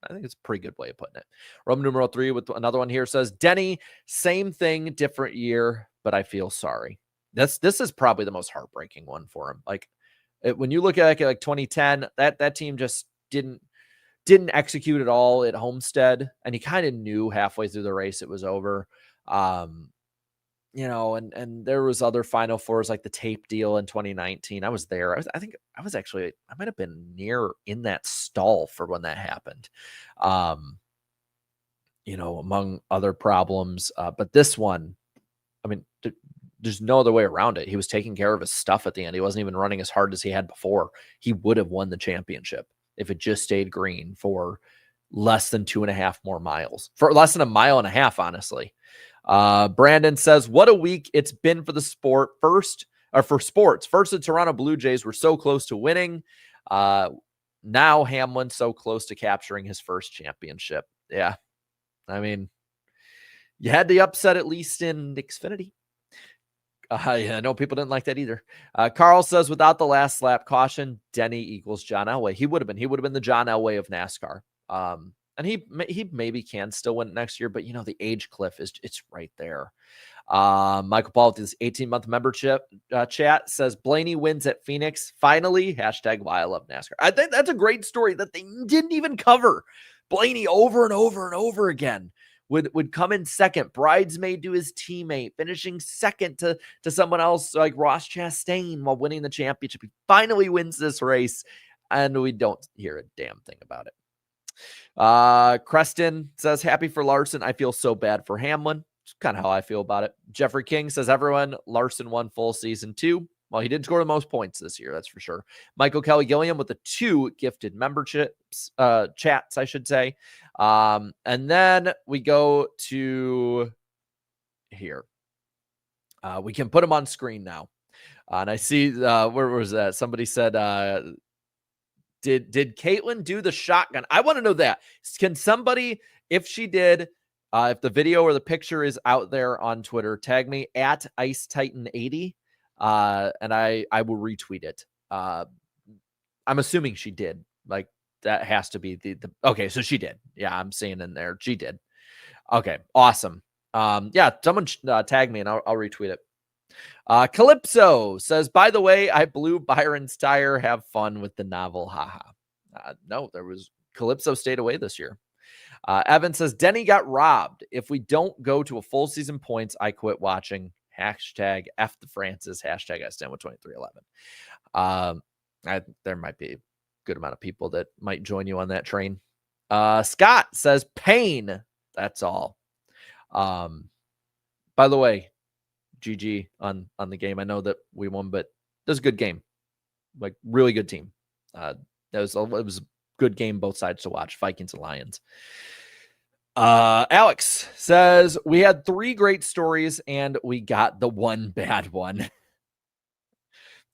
I think it's a pretty good way of putting it. Roman numeral 3 with another one here says, Denny, same thing, different year, but I feel sorry. This is probably the most heartbreaking one for him. Like when you look at like 2010, that team just didn't execute at all at Homestead, and he kind of knew halfway through the race it was over. And there was other Final Fours like the tape deal in 2019. I was there. I might have been near in that stall for when that happened. Among other problems. But this one, I mean, there's no other way around it. He was taking care of his stuff at the end. He wasn't even running as hard as he had before. He would have won the championship if it just stayed green for less than 2.5 more miles, for less than 1.5 miles, honestly. Brandon says, what a week it's been for the sport. First, the Toronto Blue Jays were so close to winning. Now Hamlin so close to capturing his first championship. Yeah. I mean, you had the upset at least in Xfinity. I know people didn't like that either. Carl says, without the last lap caution, Denny equals John Elway. He would have been the John Elway of NASCAR. And he maybe can still win it next year, but the age cliff it's right there. Michael Paul with his 18-month membership chat says, Blaney wins at Phoenix. Finally, hashtag why I love NASCAR. I think that's a great story that they didn't even cover. Blaney over and over and over again would come in second, bridesmaid to his teammate, finishing second to someone else like Ross Chastain while winning the championship. He finally wins this race, and we don't hear a damn thing about it. Creston says, happy for Larson. I feel so bad for Hamlin. It's kind of how I feel about it. Jeffrey King says, Larson won full season 2. Well, he didn't score the most points this year, that's for sure. Michael Kelly Gilliam with the 2 gifted memberships, chats, I should say. And then we go to here. We can put them on screen now. And I see, where was that? Somebody said, did Caitlin do the shotgun? I want to know that. Can somebody, if she did, if the video or the picture is out there on Twitter, tag me at IceTitan80. And I will retweet it. I'm assuming she did. Like that has to be the okay. So she did. Yeah, I'm seeing in there. She did. Okay. Awesome. Yeah, someone tag me and I'll retweet it. Calypso says, by the way, I blew Byron's tire. Have fun with the novel. Haha. No, Calypso stayed away this year. Evan says, Denny got robbed. If we don't go to a full season points, I quit watching. Hashtag F the Francis. Hashtag I stand with 2311. There might be a good amount of people that might join you on that train. Scott says, pain. That's all. By the way, GG on the game. I know that we won, but it was a good game. Like really good team. It was a good game, both sides to watch. Vikings and Lions. Alex says, we had 3 great stories and we got the one bad one.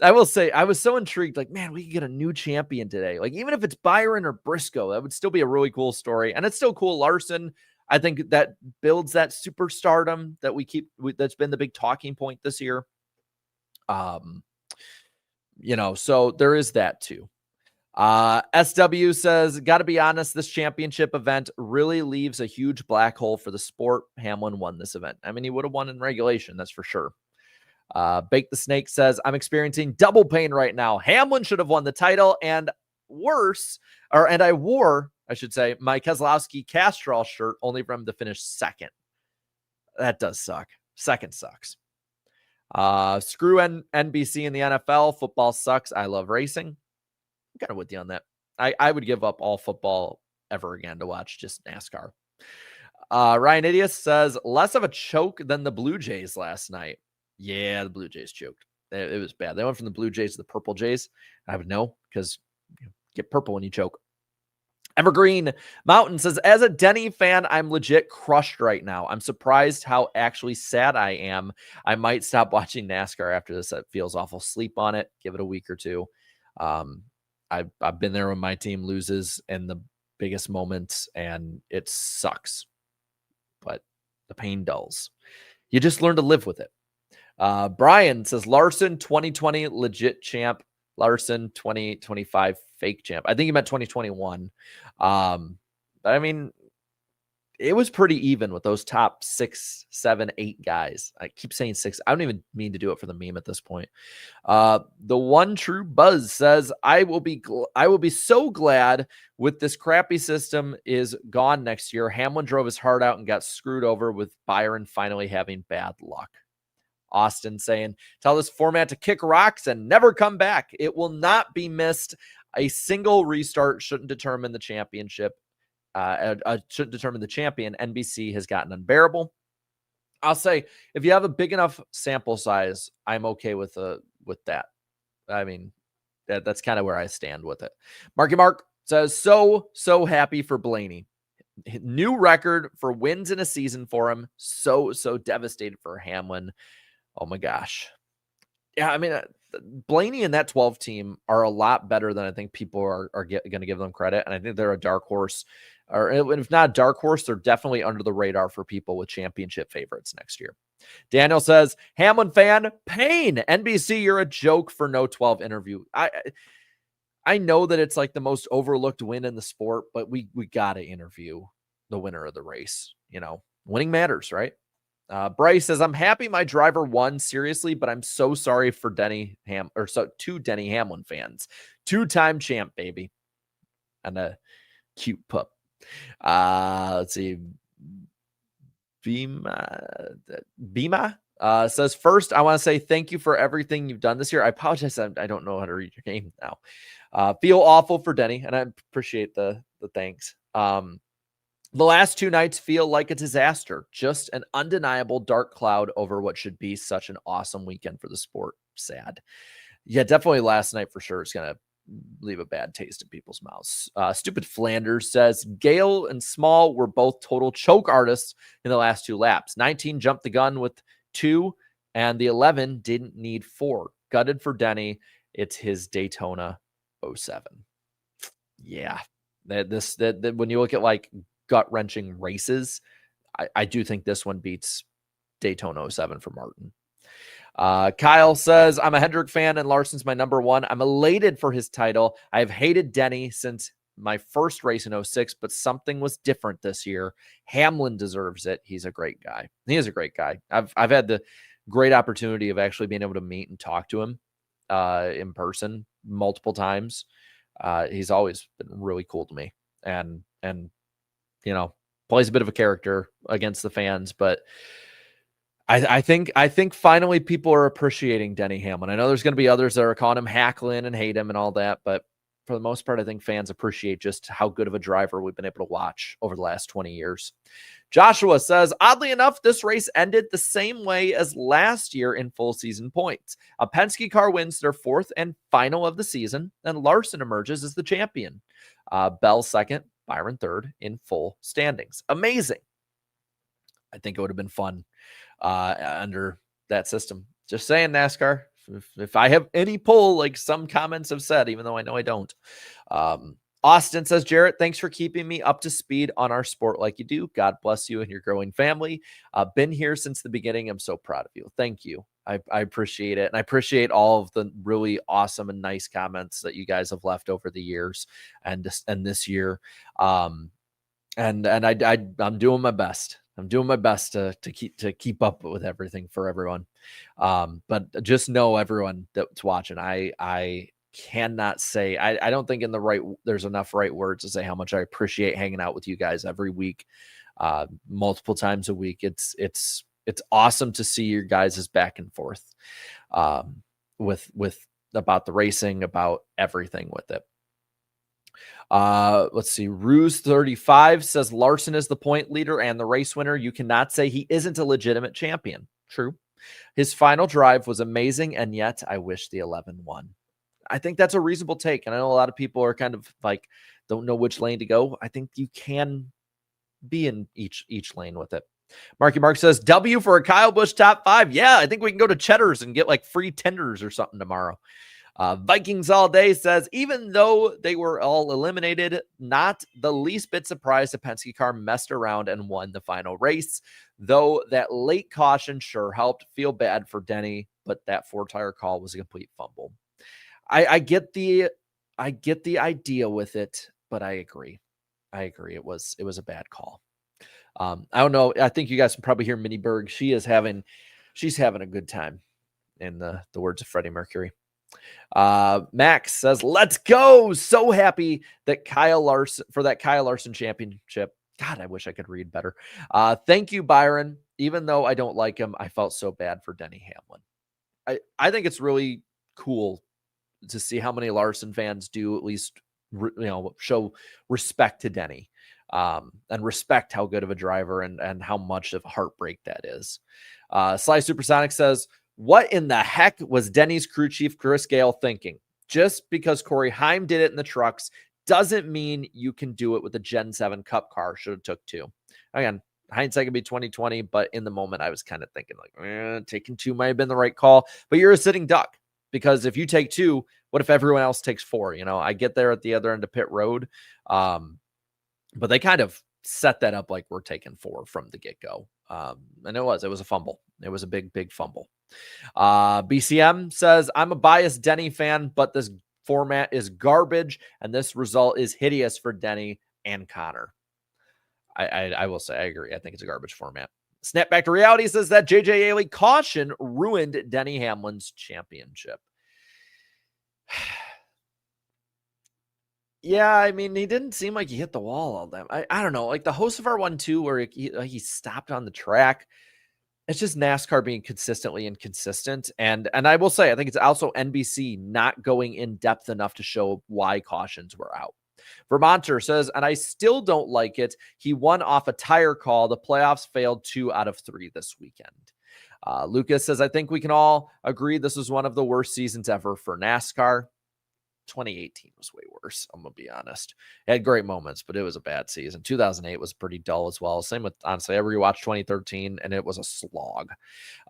I will say, I was so intrigued. Like, man, we could get a new champion today. Like, even if it's Byron or Briscoe, that would still be a really cool story. And it's still cool. Larson, I think that builds that superstardom that that's been the big talking point this year. So there is that too. SW says, gotta be honest, this championship event really leaves a huge black hole for the sport. Hamlin won this event. I mean, he would have won in regulation, that's for sure. Bake the Snake says, I'm experiencing double pain right now. Hamlin should have won the title, and I wore, I should say, my Keselowski Castrol shirt only for him to finish second. That does suck. Second sucks. Screw NBC in the NFL. Football sucks. I love racing. I'm kind of with you on that. I would give up all football ever again to watch just NASCAR. Ryan Idiot says, less of a choke than the Blue Jays last night. Yeah, the Blue Jays choked. It was bad. They went from the Blue Jays to the Purple Jays. I would know because you get purple when you choke. Evergreen Mountain says, as a Denny fan, I'm legit crushed right now. I'm surprised how actually sad I am. I might stop watching NASCAR after this. It feels awful. Sleep on it. Give it a week or two. I've been there when my team loses in the biggest moments, and it sucks, but the pain dulls. You just learn to live with it. Brian says Larson 2020 legit champ, Larson 2025 fake champ. I think he meant 2021. But I mean, it was pretty even with those top 6, 7, 8 guys. I keep saying 6. I don't even mean to do it for the meme at this point. The one true Buzz says, I will be so glad with this crappy system is gone next year. Hamlin drove his heart out and got screwed over with Byron finally having bad luck. Austin saying, tell this format to kick rocks and never come back. It will not be missed. A single restart shouldn't determine the championship. Shouldn't determine the champion. NBC has gotten unbearable. I'll say, if you have a big enough sample size, I'm okay with that. I mean, that's kind of where I stand with it. Marky Mark says, so happy for Blaney. New record for wins in a season for him. So devastated for Hamlin. Oh my gosh. Yeah, I mean, Blaney and that 12 team are a lot better than I think people are going to give them credit. And I think they're a dark horse, or if not a dark horse, they're definitely under the radar for people with championship favorites next year. Daniel says, Hamlin fan, pain. NBC, you're a joke for no 12 interview. I know that it's like the most overlooked win in the sport, but we got to interview the winner of the race. You know, winning matters, right? Bryce says, I'm happy my driver won, seriously, but I'm so sorry for Denny Hamlin fans. 2-time champ, baby. And a cute pup. Let's see. Bima says, first, I want to say thank you for everything you've done this year. I apologize. I don't know how to read your name now. Feel awful for Denny, and I appreciate the thanks. The last 2 nights feel like a disaster, just an undeniable dark cloud over what should be such an awesome weekend for the sport. Sad. Yeah, definitely last night for sure is going to leave a bad taste in people's mouths. Stupid Flanders says, Gale and Small were both total choke artists in the last 2 laps. 19 jumped the gun with 2, and the 11 didn't need 4. Gutted for Denny. It's his Daytona 07. Yeah. That when you look at like gut-wrenching races, I do think this one beats Daytona 07 for Martin. Kyle says, I'm a Hendrick fan and Larson's my number 1. I'm elated for his title. I have hated Denny since my first race in 06, but something was different this year. Hamlin deserves it. He's a great guy. He is a great guy. I've had the great opportunity of actually being able to meet and talk to him in person multiple times. He's always been really cool to me, and you know, plays a bit of a character against the fans, but I think finally people are appreciating Denny Hamlin. I know there's going to be others that are calling him hackling and hate him and all that, but for the most part, I think fans appreciate just how good of a driver we've been able to watch over the last 20 years. Joshua says, oddly enough, this race ended the same way as last year in full season points. A Penske car wins their 4th and final of the season, and Larson emerges as the champion. Bell second, Byron third in full standings. Amazing. I think it would have been fun under that system. Just saying, NASCAR. If I have any pull, like some comments have said, even though I know I don't. Austin says, Jarrett, thanks for keeping me up to speed on our sport like you do. God bless you and your growing family. Been here since the beginning. I'm so proud of you. Thank you. I appreciate it. And I appreciate all of the really awesome and nice comments that you guys have left over the years and this year. I'm doing my best. I'm doing my best to keep up with everything for everyone. But just know, everyone that's watching, I cannot say, I don't think there's enough right words to say how much I appreciate hanging out with you guys every week, multiple times a week. It's awesome to see your guys' back and forth, with about the racing, about everything with it. Let's see. Ruse 35 says Larson is the point leader and the race winner. You cannot say he isn't a legitimate champion. True. His final drive was amazing, and yet I wish the 11 won. I think that's a reasonable take. And I know a lot of people are kind of like, don't know which lane to go. I think you can be in each lane with it. Marky Mark says, W for a Kyle Busch top 5. Yeah, I think we can go to Cheddar's and get like free tenders or something tomorrow. Vikings All Day says, even though they were all eliminated, not the least bit surprised the Penske car messed around and won the final race. Though that late caution sure helped. Feel bad for Denny, but that 4-tire call was a complete fumble. I get the idea with it, but I agree. It was a bad call. I don't know. I think you guys can probably hear Minnie Berg. She's having a good time, in the words of Freddie Mercury. Max says, let's go. So happy that Kyle Larson championship. God, I wish I could read better. Thank you, Byron. Even though I don't like him, I felt so bad for Denny Hamlin. I think it's really cool to see how many Larson fans do at least, show respect to Denny, and respect how good of a driver and how much of a heartbreak that is. Sly Supersonic says, what in the heck was Denny's crew chief Chris Gale thinking? Just because Corey Heim did it in the trucks doesn't mean you can do it with a Gen 7 Cup car. Should have took 2. Again, hindsight can be 2020, but in the moment I was kind of thinking like, taking 2 might have been the right call, but you're a sitting duck, because if you take 2, what if everyone else takes 4? I get there at the other end of pit road. But they kind of set that up like we're taking 4 from the get-go. And it was a fumble. It was a big fumble. BCM says, I'm a biased Denny fan, but this format is garbage, and this result is hideous for Denny and Connor. I will say I agree. I think it's a garbage format. Snap Back to Reality says that JJ Ailey caution ruined Denny Hamlin's championship. Yeah, I mean, he didn't seem like he hit the wall all that. I don't know, like the Hocevar 1-2 where he stopped on the track. It's just NASCAR being consistently inconsistent. And I will say, I think it's also NBC not going in depth enough to show why cautions were out. Vermonter says, and I still don't like it. He won off a tire call. The playoffs failed 2 out of 3 this weekend. Lucas says, I think we can all agree this was one of the worst seasons ever for NASCAR. 2018 was way worse. I'm going to be honest. It had great moments, but it was a bad season. 2008 was pretty dull as well. Same with, honestly, I rewatched 2013 and it was a slog.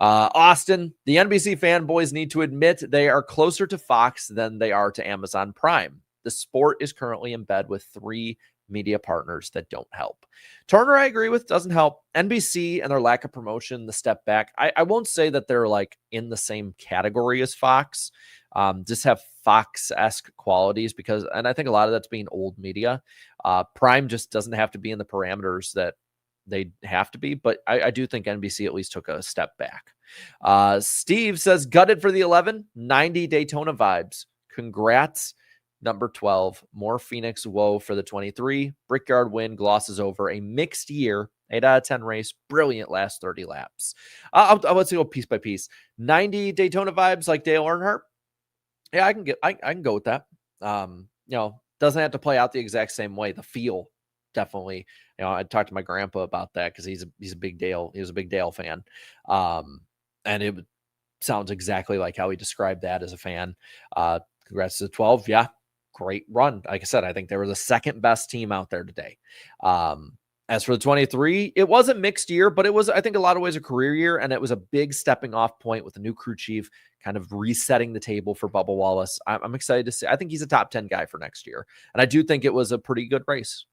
Austin, the NBC fanboys need to admit they are closer to Fox than they are to Amazon Prime. The sport is currently in bed with 3 media partners that don't help. Turner, I agree with, doesn't help. NBC and their lack of promotion, the step back. I won't say that they're like in the same category as Fox. Just have Fox-esque qualities and I think a lot of that's being old media. Prime just doesn't have to be in the parameters that they have to be, but I do think NBC at least took a step back. Steve says, gutted for the 90 Daytona vibes. Congrats. Number 12, more Phoenix woe for the 23. Brickyard win glosses over a mixed year, 8 out of 10 race, brilliant last 30 laps. Let's go piece by piece. 90 Daytona vibes like Dale Earnhardt. Yeah, I can go with that. Doesn't have to play out the exact same way. The feel, definitely. I talked to my grandpa about that because he's a big Dale. He was a big Dale fan. And it sounds exactly like how he described that as a fan. Congrats to the 12. Yeah, great run. Like I said, I think they were the second best team out there today. As for the 23, it was a mixed year, but it was, I think, a lot of ways a career year, and it was a big stepping off point with the new crew chief kind of resetting the table for Bubba Wallace. I'm excited to see. I think he's a top 10 guy for next year, and I do think it was a pretty good race,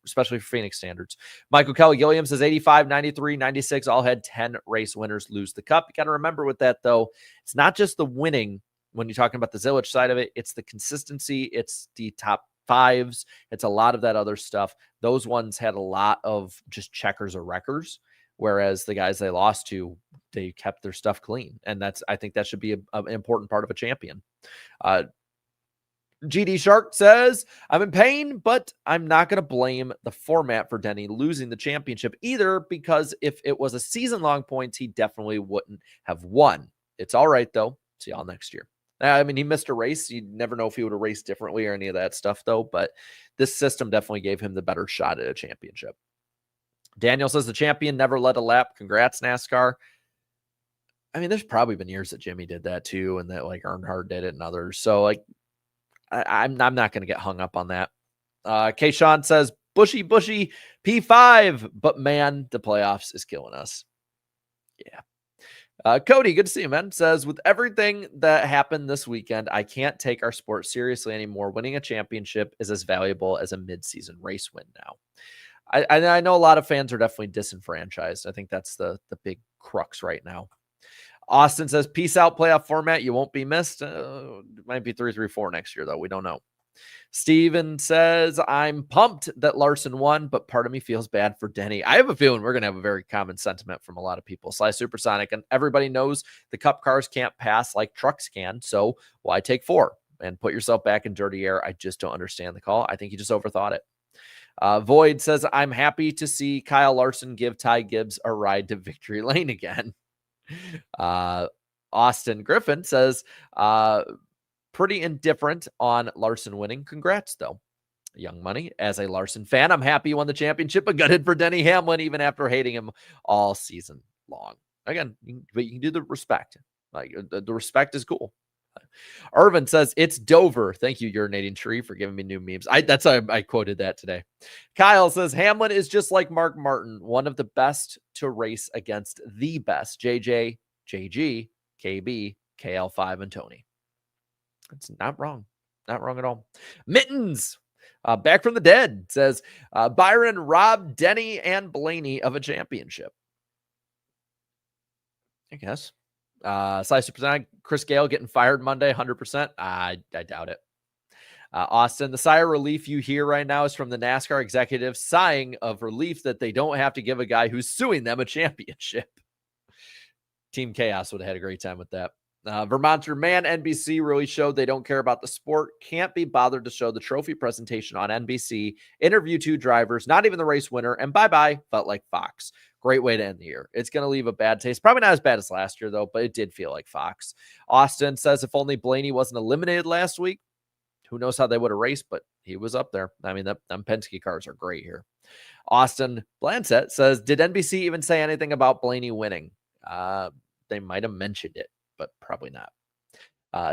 especially for Phoenix standards. Michael Kelly Gilliam says 85, 93, 96 all had 10 race winners lose the cup. You got to remember with that, though, it's not just the winning when you're talking about the Zilich side of it. It's the consistency. It's the top 5s. It's a lot of that other stuff. Those ones had a lot of just checkers or wreckers, whereas the guys they lost to, they kept their stuff clean. And I think that should be an important part of a champion. GD Shark says, I'm in pain, but I'm not going to blame the format for Denny losing the championship either, because if it was a season-long points, he definitely wouldn't have won. It's all right, though. See y'all next year. I mean, he missed a race. You never know if he would have raced differently or any of that stuff, though. But this system definitely gave him the better shot at a championship. Daniel says the champion never led a lap. Congrats, NASCAR. I mean, there's probably been years that Jimmy did that too, and that like Earnhardt did it and others. So like, I'm not going to get hung up on that. K. Sean says bushy P5, but man, the playoffs is killing us. Yeah. Cody, good to see you, man. Says, with everything that happened this weekend, I can't take our sport seriously anymore. Winning a championship is as valuable as a midseason race win now. I know a lot of fans are definitely disenfranchised. I think that's the big crux right now. Austin says, peace out, playoff format. You won't be missed. It might be 3-3-4 next year, though. We don't know. Steven says, I'm pumped that Larson won, but part of me feels bad for Denny. I have a feeling we're going to have a very common sentiment from a lot of people. Sly Supersonic, and everybody knows the cup cars can't pass like trucks can, so why take 4 and put yourself back in dirty air? I just don't understand the call. I think you just overthought it. Void says, I'm happy to see Kyle Larson give Ty Gibbs a ride to victory lane again. Austin Griffin says, pretty indifferent on Larson winning. Congrats, though. Young Money, as a Larson fan, I'm happy you won the championship, but gutted for Denny Hamlin, even after hating him all season long. Again, but you can do the respect. Like, the respect is cool. Irvin says, it's Dover. Thank you, Urinating Tree, for giving me new memes. That's how I quoted that today. Kyle says, Hamlin is just like Mark Martin, one of the best to race against the best. JJ, JG, KB, KL5, and Tony. It's not wrong. Not wrong at all. Mittens, back from the dead, says, Byron robbed Denny and Blaney of a championship. I guess. Slicer percent, Chris Gale getting fired Monday, 100%. I doubt it. Austin, the sigh of relief you hear right now is from the NASCAR executives sighing of relief that they don't have to give a guy who's suing them a championship. Team Chaos would have had a great time with that. Vermonter Man, NBC really showed they don't care about the sport. Can't be bothered to show the trophy presentation on NBC. Interview 2 drivers, not even the race winner, and bye-bye, felt like Fox. Great way to end the year. It's going to leave a bad taste. Probably not as bad as last year, though, but it did feel like Fox. Austin says if only Blaney wasn't eliminated last week, who knows how they would have raced, but he was up there. I mean, them Penske cars are great here. Austin Blanchett says, did NBC even say anything about Blaney winning? They might have mentioned it, but probably not.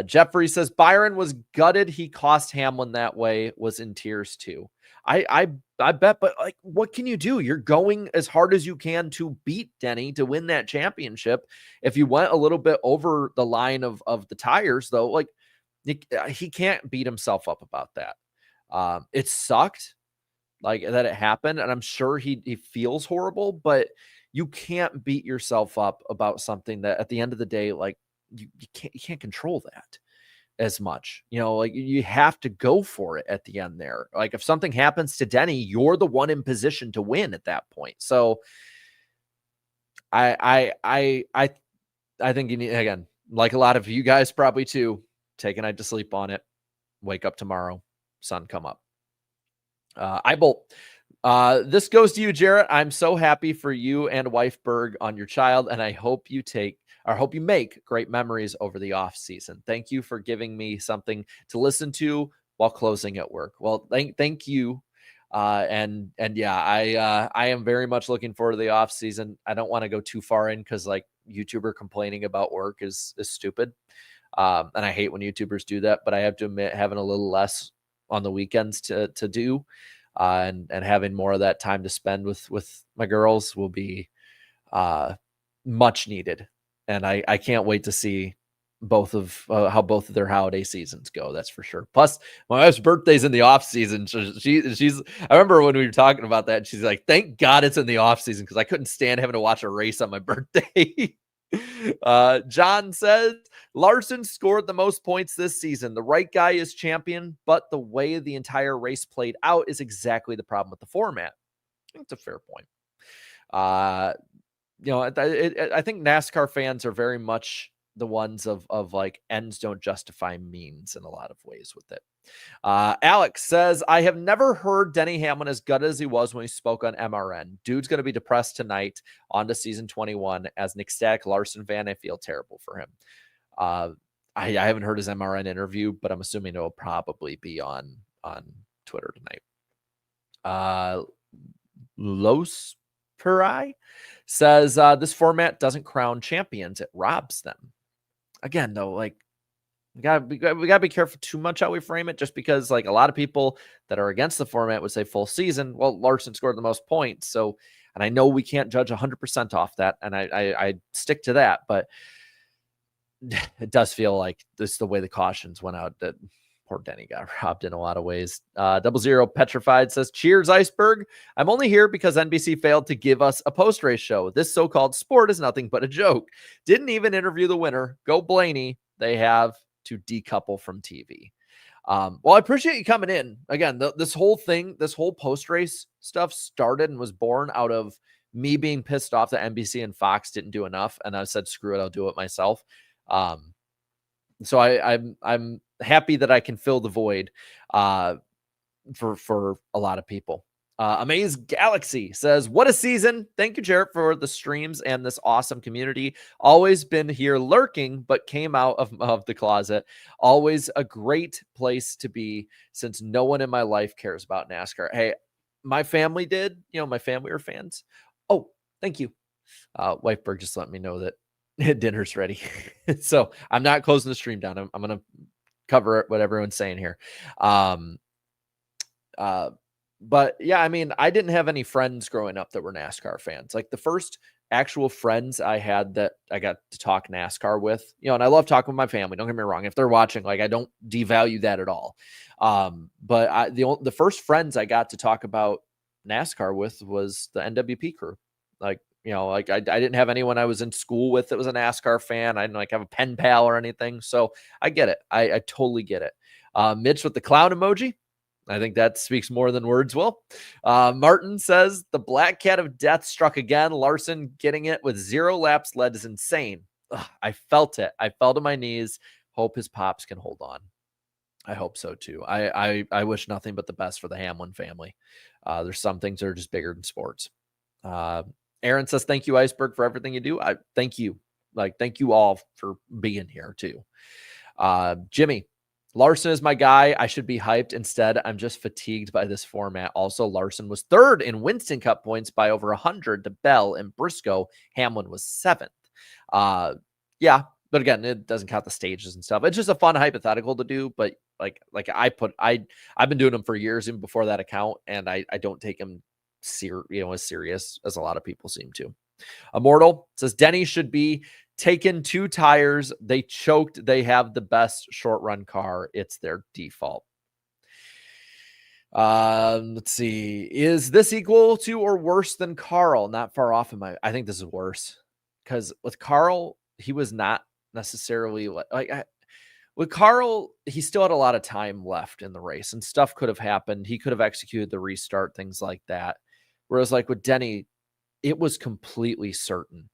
Jeffrey says, Byron was gutted. He cost Hamlin that way, was in tears too. I bet, but like, what can you do? You're going as hard as you can to beat Denny to win that championship. If you went a little bit over the line of the tires, though, like he can't beat himself up about that. It sucked like that it happened, and I'm sure he feels horrible, but you can't beat yourself up about something that at the end of the day, like you can't control that as much. You know, like you have to go for it at the end there. Like if something happens to Denny, you're the one in position to win at that point. So I think you need, again, like a lot of you guys probably too, take a night to sleep on it, wake up tomorrow, sun come up. This goes to you, Jarrett. I'm so happy for you and wife Berg on your child, and I hope you make great memories over the off season. Thank you for giving me something to listen to while closing at work. Well, thank you. And yeah, I am very much looking forward to the off season. I don't want to go too far in because like YouTuber complaining about work is stupid. And I hate when YouTubers do that, but I have to admit having a little less on the weekends to do, and having more of that time to spend with my girls will be much needed. And I can't wait to see how both of their holiday seasons go. That's for sure. Plus, my wife's birthday's in the off season. She's. I remember when we were talking about that. She's like, "Thank God it's in the off season because I couldn't stand having to watch a race on my birthday." John says Larson scored the most points this season. The right guy is champion, but the way the entire race played out is exactly the problem with the format. That's a fair point. You know, I think NASCAR fans are very much the ones of like ends don't justify means in a lot of ways with it. Alex says, I have never heard Denny Hamlin as gutted as he was when he spoke on MRN. Dude's going to be depressed tonight on to season 21. As an ecstatic Larson fan, I feel terrible for him. I haven't heard his MRN interview, but I'm assuming it'll probably be on Twitter tonight. Los Perai says, this format doesn't crown champions, it robs them. Again, though, like we gotta be careful too much how we frame it, just because like a lot of people that are against the format would say full season. Well, Larson scored the most points, so And I know we can't judge 100% off that, and I stick to that, but it does feel like this is the way the cautions went out, that poor Denny got robbed in a lot of ways. 00 Petrified says, cheers, Iceberg. I'm only here because NBC failed to give us a post-race show. This so-called sport is nothing but a joke. Didn't even interview the winner. Go Blaney. They have to decouple from TV. Well, I appreciate you coming in. Again, this whole thing, this whole post-race stuff started and was born out of me being pissed off that NBC and Fox didn't do enough. And I said, screw it, I'll do it myself. So I'm happy that I can fill the void for a lot of people. Amaze Galaxy says, what a season. Thank you, Jarrett, for the streams and this awesome community. Always been here lurking, but came out of the closet. Always a great place to be, since no one in my life cares about NASCAR. Hey, my family did. My family are fans. Oh, thank you. Wifeberg just let me know that dinner's ready. So I'm not closing the stream down. I'm going to cover what everyone's saying here. But yeah, I mean, I didn't have any friends growing up that were NASCAR fans. Like the first actual friends I had that I got to talk NASCAR with, and I love talking with my family. Don't get me wrong. If they're watching, like, I don't devalue that at all. But the first friends I got to talk about NASCAR with was the NWP crew. Like, I didn't have anyone I was in school with that was a NASCAR fan. I didn't have a pen pal or anything. So I get it. I totally get it. Mitch with the clown emoji. I think that speaks more than words will. Martin says, the Black Cat of Death struck again. Larson getting it with 0 laps led is insane. Ugh, I felt it. I fell to my knees. Hope his pops can hold on. I hope so too. I wish nothing but the best for the Hamlin family. There's some things that are just bigger than sports. Aaron says, thank you, Iceberg, for everything you do. I thank you. Thank you all for being here too. Jimmy, Larson is my guy. I should be hyped. Instead, I'm just fatigued by this format. Also, Larson was 3rd in Winston Cup points by over 100 to Bell and Briscoe. Hamlin was 7th. Yeah, but again, it doesn't count the stages and stuff. It's just a fun hypothetical to do. But I've been doing them for years, even before that account, and I don't take them as serious as a lot of people seem to. Immortal says Denny should be taken 2 tires. They choked. They have the best short run car. It's their default. Let's see. Is this equal to or worse than Carl? Not far off. I think this is worse, because with Carl, he was not necessarily with Carl, he still had a lot of time left in the race and stuff could have happened. He could have executed the restart, things like that. Whereas with Denny, it was completely certain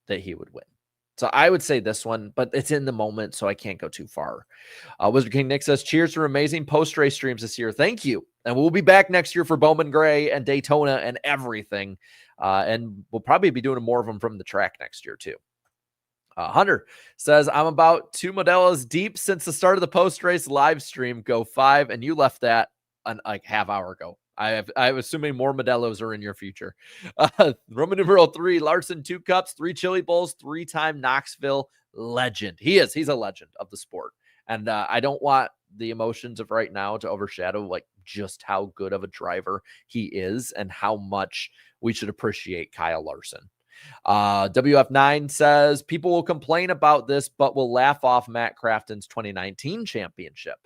that he would win. So I would say this one, but it's in the moment, so I can't go too far. Wizard King Nick says, cheers for amazing post-race streams this year. Thank you. And we'll be back next year for Bowman Gray and Daytona and everything. And we'll probably be doing more of them from the track next year too. Hunter says, I'm about 2 Modelo's deep since the start of the post-race live stream. Go 5, and you left that half hour ago. I'm assuming more Modelo's are in your future. Roman numeral 3, Larson, 2 cups, 3 Chili Bowls, 3-time Knoxville legend. He's a legend of the sport. And I don't want the emotions of right now to overshadow just how good of a driver he is and how much we should appreciate Kyle Larson. WF9 says, people will complain about this, but will laugh off Matt Crafton's 2019 championship.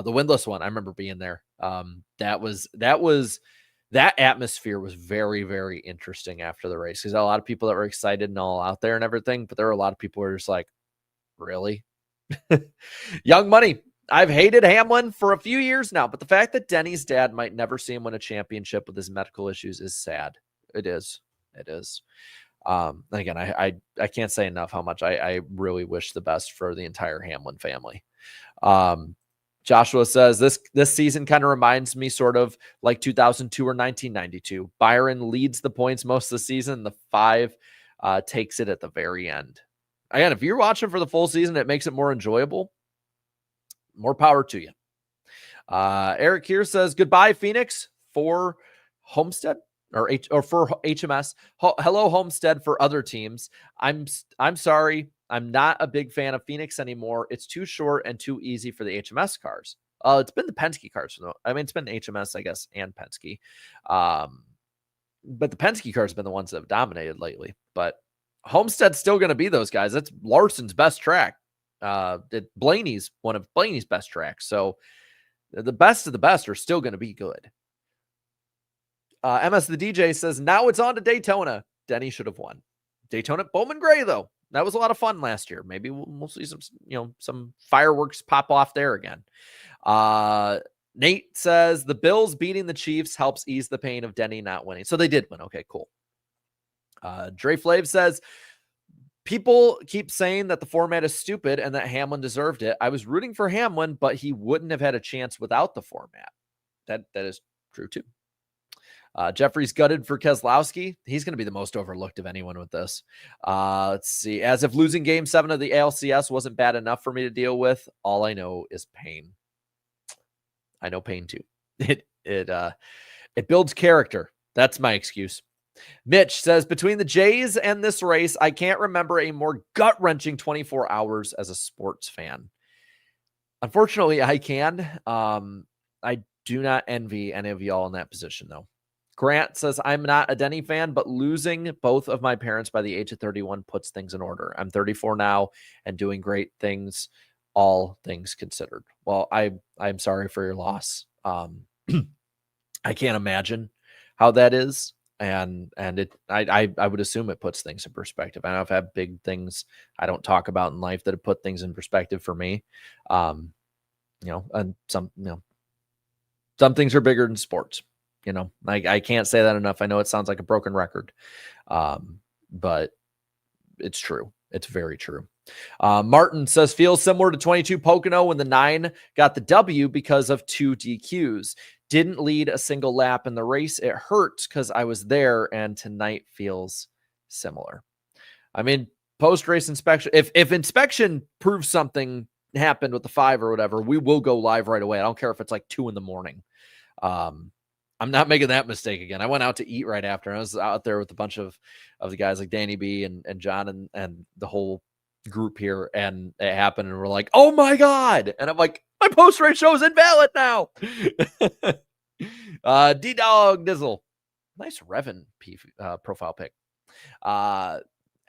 The windless one, I remember being there. That atmosphere was very, very interesting after the race, because a lot of people that were excited and all out there and everything, but there were a lot of people who were just like, really? Young Money, I've hated Hamlin for a few years now, but the fact that Denny's dad might never see him win a championship with his medical issues is sad. It is. Again, I can't say enough how much I really wish the best for the entire Hamlin family. Joshua says, this season kind of reminds me sort of like 2002 or 1992. Byron leads the points most of the season. The 5 takes it at the very end. Again, if you're watching for the full season, it makes it more enjoyable. More power to you. Eric here says, goodbye, Phoenix, for Homestead or for HMS. Hello, Homestead for other teams. I'm sorry. I'm not a big fan of Phoenix anymore. It's too short and too easy for the HMS cars. It's been the Penske cars. It's been HMS, I guess, and Penske. but the Penske cars have been the ones that have dominated lately. But Homestead's still going to be those guys. That's Larson's best track. Blaney's one of Blaney's best tracks. So the best of the best are still going to be good. MS the DJ says, now it's on to Daytona. Denny should have won. Daytona Bowman Gray, though. That was a lot of fun last year. Maybe we'll see some fireworks pop off there again. Nate says, the Bills beating the Chiefs helps ease the pain of Denny not winning. So they did win. Okay, cool. Dre Flav says, people keep saying that the format is stupid and that Hamlin deserved it. I was rooting for Hamlin, but he wouldn't have had a chance without the format. That is true too. Jeffrey's gutted for Keselowski. He's going to be the most overlooked of anyone with this. Let's see. As if losing game 7 of the ALCS wasn't bad enough for me to deal with, all I know is pain. I know pain too. It builds character. That's my excuse. Mitch says, between the Jays and this race, I can't remember a more gut-wrenching 24 hours as a sports fan. Unfortunately, I can. I do not envy any of y'all in that position, though. Grant says, I'm not a Denny fan, but losing both of my parents by the age of 31 puts things in order. I'm 34 now and doing great things, all things considered. Well, I'm sorry for your loss. I can't imagine how that is. And I would assume it puts things in perspective. I know I've had big things I don't talk about in life that have put things in perspective for me. And some things are bigger than sports. I can't say that enough. I know it sounds like a broken record, but it's true. It's very true. Martin says, feels similar to 22 Pocono when the 9 got the W because of 2 DQs. Didn't lead a single lap in the race. It hurts because I was there, and tonight feels similar. I mean, post-race inspection, if inspection proves something happened with the 5 or whatever, we will go live right away. I don't care if it's like 2 a.m. I'm not making that mistake again. I went out to eat right after. I was out there with a bunch of the guys like Danny B and John and the whole group here, and it happened, and we're like, oh my God. And I'm like, my post-race show is invalid now. D-Dog Dizzle. Nice Revan profile pic.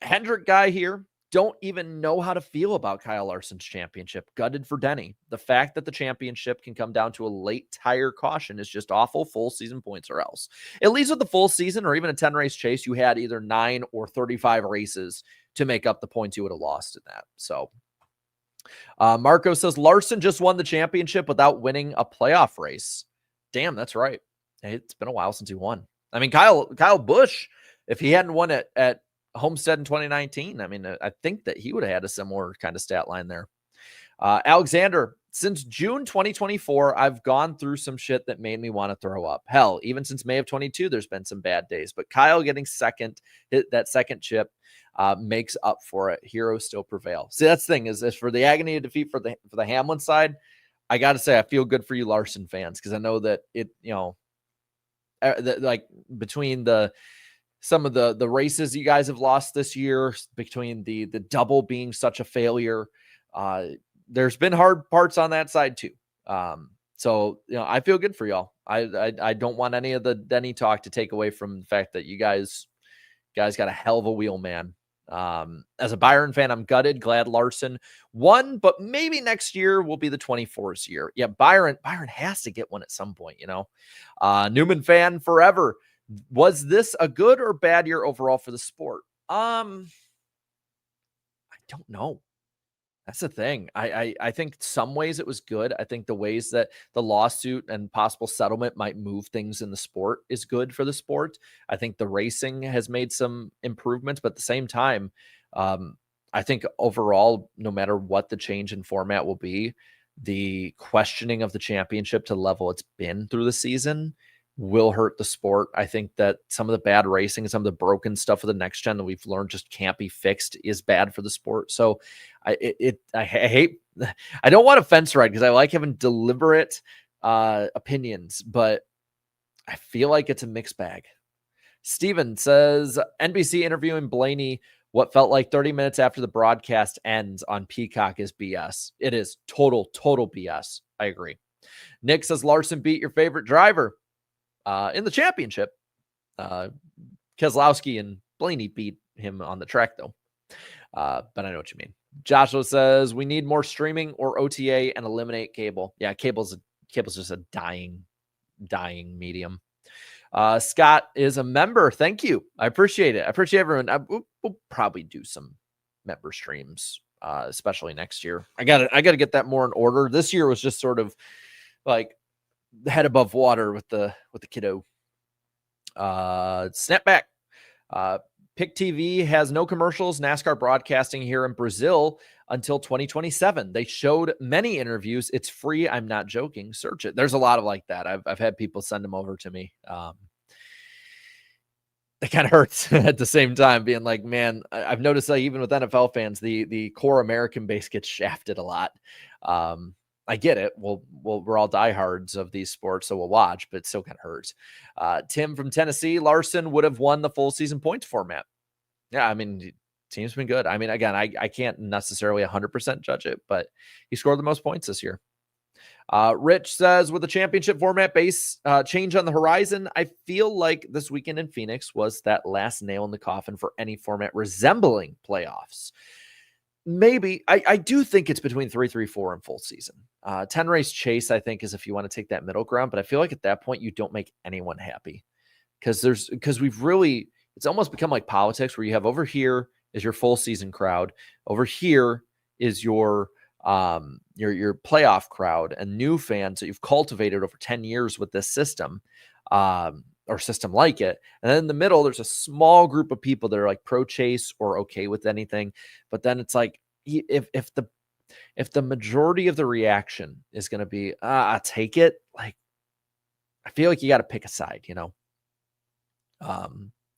Hendrick guy here. Don't even know how to feel about Kyle Larson's championship. Gutted for Denny. The fact that the championship can come down to a late tire caution is just awful. Full season points or else. At least with the full season or even a 10-race chase, you had either 9 or 35 races to make up the points you would have lost in that. So Marco says, Larson just won the championship without winning a playoff race. Damn, that's right. It's been a while since he won. I mean, Kyle Busch, if he hadn't won at Homestead in 2019, I mean, I think that he would have had a similar kind of stat line there. Alexander, since June 2024, I've gone through some shit that made me want to throw up. Hell, even since May of 22, there's been some bad days. But Kyle getting that second chip makes up for it. Heroes still prevail. See, that's the thing is for the agony of defeat for the Hamlin side, I got to say, I feel good for you Larson fans because I know that like between some of the races you guys have lost this year, between the double being such a failure, there's been hard parts on that side too. So I feel good for y'all. I don't want any of the Denny talk to take away from the fact that you guys got a hell of a wheel, man. As a Byron fan, I'm gutted. Glad Larson won, but maybe next year will be the 24th year. Yeah, Byron has to get one at some point. Newman fan forever. Was this a good or bad year overall for the sport? I don't know. That's the thing. I think some ways it was good. I think the ways that the lawsuit and possible settlement might move things in the sport is good for the sport. I think the racing has made some improvements, but at the same time, I think overall, no matter what the change in format will be, the questioning of the championship to the level it's been through the season will hurt the sport. I think that some of the bad racing, some of the broken stuff of the next gen that we've learned just can't be fixed is bad for the sport. So I hate, I don't want to fence ride because I like having deliberate opinions, but I feel like it's a mixed bag. Steven says, NBC interviewing Blaney what felt like 30 minutes after the broadcast ends on Peacock is BS. It is total BS. I agree. Nick says, Larson beat your favorite driver in the championship. Keselowski and Blaney beat him on the track, though. But I know what you mean. Joshua says we need more streaming or OTA and eliminate cable. Yeah, cable's just a dying medium. Scott is a member. Thank you. I appreciate it. I appreciate everyone. We'll probably do some member streams, especially next year. I got to get that more in order. This year was just sort of like head above water with the kiddo. Snapback. Pick TV has no commercials. NASCAR broadcasting here in Brazil until 2027. They showed many interviews. It's free. I'm not joking. Search it. There's a lot of like that. I've had people send them over to me. It kind of hurts at the same time being like, man, I've noticed that even with NFL fans, the core American base gets shafted a lot. I get it. We're all diehards of these sports, so we'll watch, but it still kind of hurts. Tim from Tennessee, Larson would have won the full season points format. Yeah, I mean, team's been good. I mean, again, I can't necessarily 100% judge it, but he scored the most points this year. Rich says, with the championship format base change on the horizon, I feel like this weekend in Phoenix was that last nail in the coffin for any format resembling playoffs. Maybe. I do think it's between 3-3-4 and full season. 10 race chase, I think, is if you want to take that middle ground. But I feel like at that point, you don't make anyone happy because we've really, it's almost become like politics where you have over here is your full season crowd. Over here is your playoff crowd and new fans that you've cultivated over 10 years with this system. Or system like it. And then in the middle, there's a small group of people that are like pro chase or okay with anything. But then it's like, if the majority of the reaction is going to be, I take it, like, I feel like you got to pick a side, you know?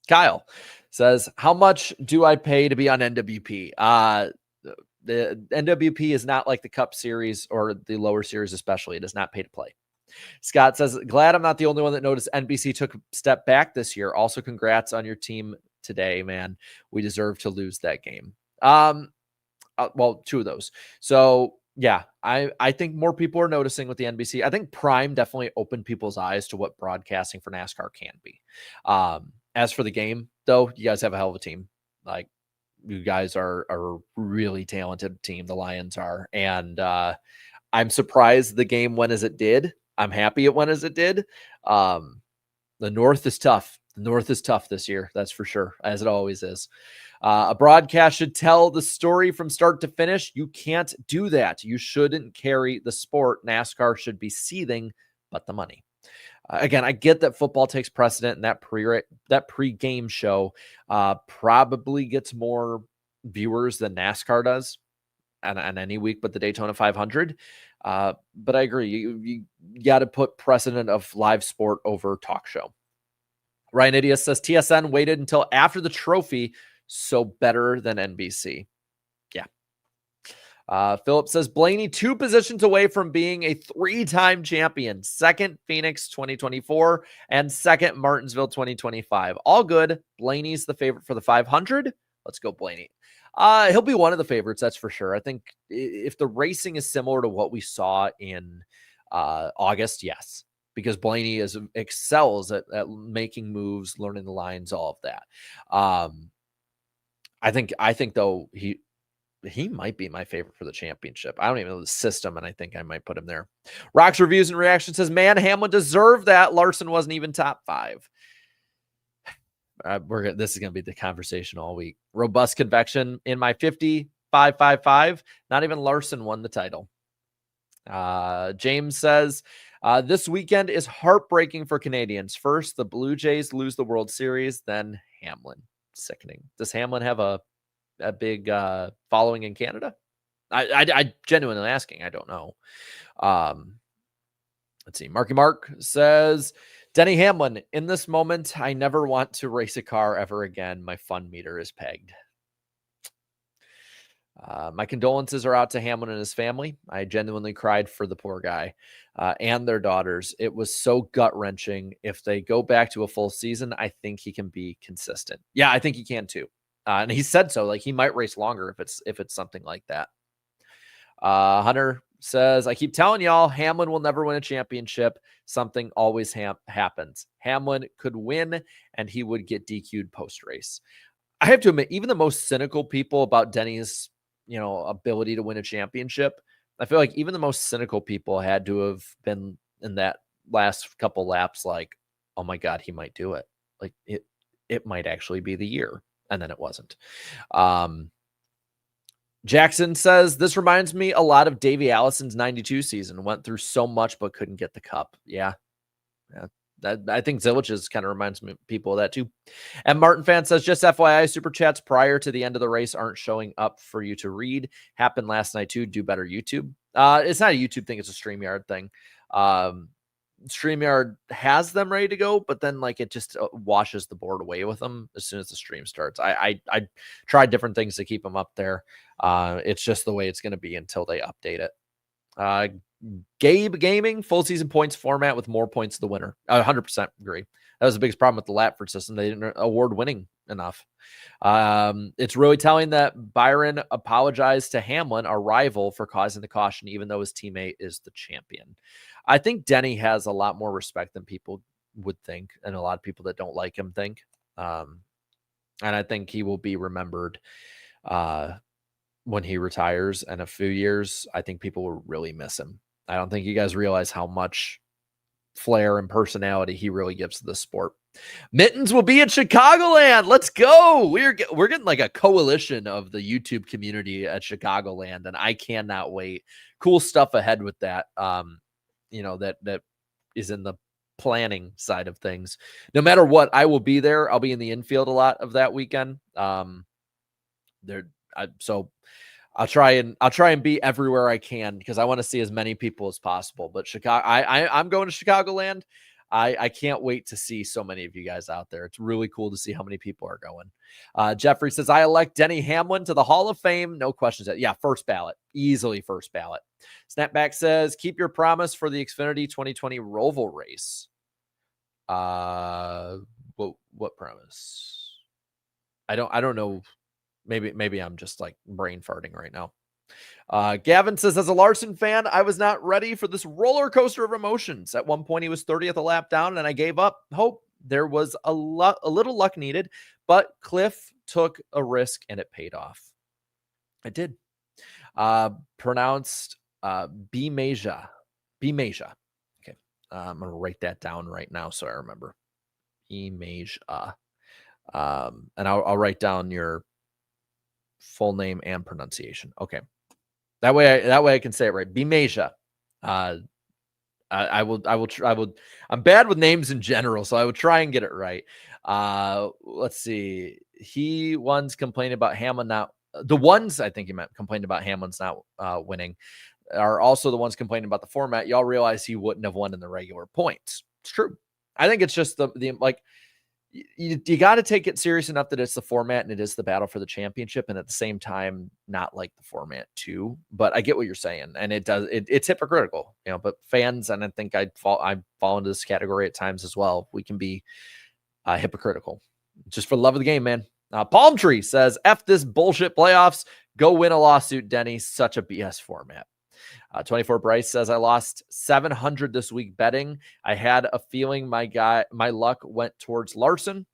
Kyle says, how much do I pay to be on NWP? The NWP is not like the Cup Series or the lower series, especially. It does not pay to play. Scott says, glad I'm not the only one that noticed NBC took a step back this year. Also, congrats on your team today, man. We deserve to lose that game. Well, two of those. So, yeah, I think more people are noticing with the NBC. I think Prime definitely opened people's eyes to what broadcasting for NASCAR can be. As for the game, though, you guys have a hell of a team. Like, you guys are a really talented team. The Lions are. And I'm surprised the game went as it did. I'm happy it went as it did. The North is tough. The North is tough this year. That's for sure, as it always is. A broadcast should tell the story from start to finish. You can't do that. You shouldn't carry the sport. NASCAR should be seething, but the money. Again, I get that football takes precedent, and that pre-game show probably gets more viewers than NASCAR does on any week, but the Daytona 500. But I agree. You got to put precedent of live sport over talk show. Ryan Idiot says TSN waited until after the trophy, so better than NBC. Yeah. Philip says Blaney 2 positions away from being a 3-time champion. Second Phoenix 2024 and second Martinsville 2025. All good. Blaney's the favorite for the 500. Let's go, Blaney. He'll be one of the favorites, that's for sure. I think if the racing is similar to what we saw in August, yes, because Blaney excels at making moves, learning the lines, all of that. I think though he might be my favorite for the championship. I don't even know the system, and I think I might put him there. Rocks Reviews and Reactions says, man, Hamlin deserved that. Larson wasn't even top 5. This is going to be the conversation all week. Robust convection in my 55-5-5. Not even Larson won the title. James says, this weekend is heartbreaking for Canadians. First, the Blue Jays lose the World Series, then Hamlin. Sickening. Does Hamlin have a big following in Canada? I genuinely asking. I don't know. Let's see. Marky Mark says, Denny Hamlin, in this moment, I never want to race a car ever again. My fun meter is pegged. My condolences are out to Hamlin and his family. I genuinely cried for the poor guy and their daughters. It was so gut-wrenching. If they go back to a full season, I think he can be consistent. Yeah, I think he can too. And he said so. Like, he might race longer if it's something like that. Hunter says, I keep telling y'all, Hamlin will never win a championship. Something always happens. Hamlin could win, and he would get DQ'd post-race. I have to admit, even the most cynical people about Denny's, ability to win a championship, I feel like even the most cynical people had to have been in that last couple laps like, oh my God, he might do it. Like it might actually be the year. And then it wasn't. Jackson says, this reminds me a lot of Davey Allison's 92 season. Went through so much, but couldn't get the cup. Yeah. I think Zilich's kind of reminds me people of that too. And Martin Fan says, just FYI, super chats prior to the end of the race aren't showing up for you to read. Happened last night too. Do better, YouTube. It's not a YouTube thing. It's a StreamYard thing. StreamYard has them ready to go, but then like it just washes the board away with them as soon as the stream starts. I tried different things to keep them up there. It's just the way it's going to be until they update it. Gabe Gaming, full season points format with more points to the winner. 100% agree. That was the biggest problem with the Latford system. They didn't award winning enough. It's really telling that Byron apologized to Hamlin, our rival, for causing the caution, even though his teammate is the champion. I think Denny has a lot more respect than people would think, and a lot of people that don't like him think. And I think he will be remembered when he retires in a few years. I think people will really miss him. I don't think you guys realize how much flair and personality he really gives to the sport. Mittens will be at Chicagoland. Let's go. We're getting like a coalition of the YouTube community at Chicagoland, and I cannot wait. Cool stuff ahead with that. That is in the planning side of things. No matter what, I will be there. I'll be in the infield a lot of that weekend. So I'll try and be everywhere I can because I want to see as many people as possible. But Chicago, I'm going to Chicagoland. I can't wait to see so many of you guys out there. It's really cool to see how many people are going. Jeffrey says, I elect Denny Hamlin to the Hall of Fame. No questions. Yeah, first ballot. Easily first ballot. Snapback says, keep your promise for the Xfinity 2020 Roval race. What promise? I don't know. Maybe I'm just like brain farting right now. Gavin says, as a Larson fan, I was not ready for this roller coaster of emotions. At one point, he was 30th a lap down, and I gave up hope. There was a little luck needed, but Cliff took a risk, and it paid off. It did. Pronounced B-Meja. Okay. I'm going to write that down right now so I remember. B-Meja. And I'll write down your full name and pronunciation. Okay. That way I can say it right. B-Meja. I will. I'm bad with names in general, so I would try and get it right. Let's see. He once complained about Hamlin not. The ones I think he meant complained about Hamlin's not winning are also the ones complaining about the format. Y'all realize he wouldn't have won in the regular points. It's true. I think it's just the like. You got to take it serious enough that it's the format and it is the battle for the championship, and at the same time, not like the format too. But I get what you're saying, and it's hypocritical, But fans, and I think I fall into this category at times as well. We can be hypocritical, just for the love of the game, man. Palm Tree says, "F this bullshit playoffs. Go win a lawsuit, Denny. Such a BS format." 24 Bryce says, I lost 700 this week betting. I had a feeling my luck went towards Larson.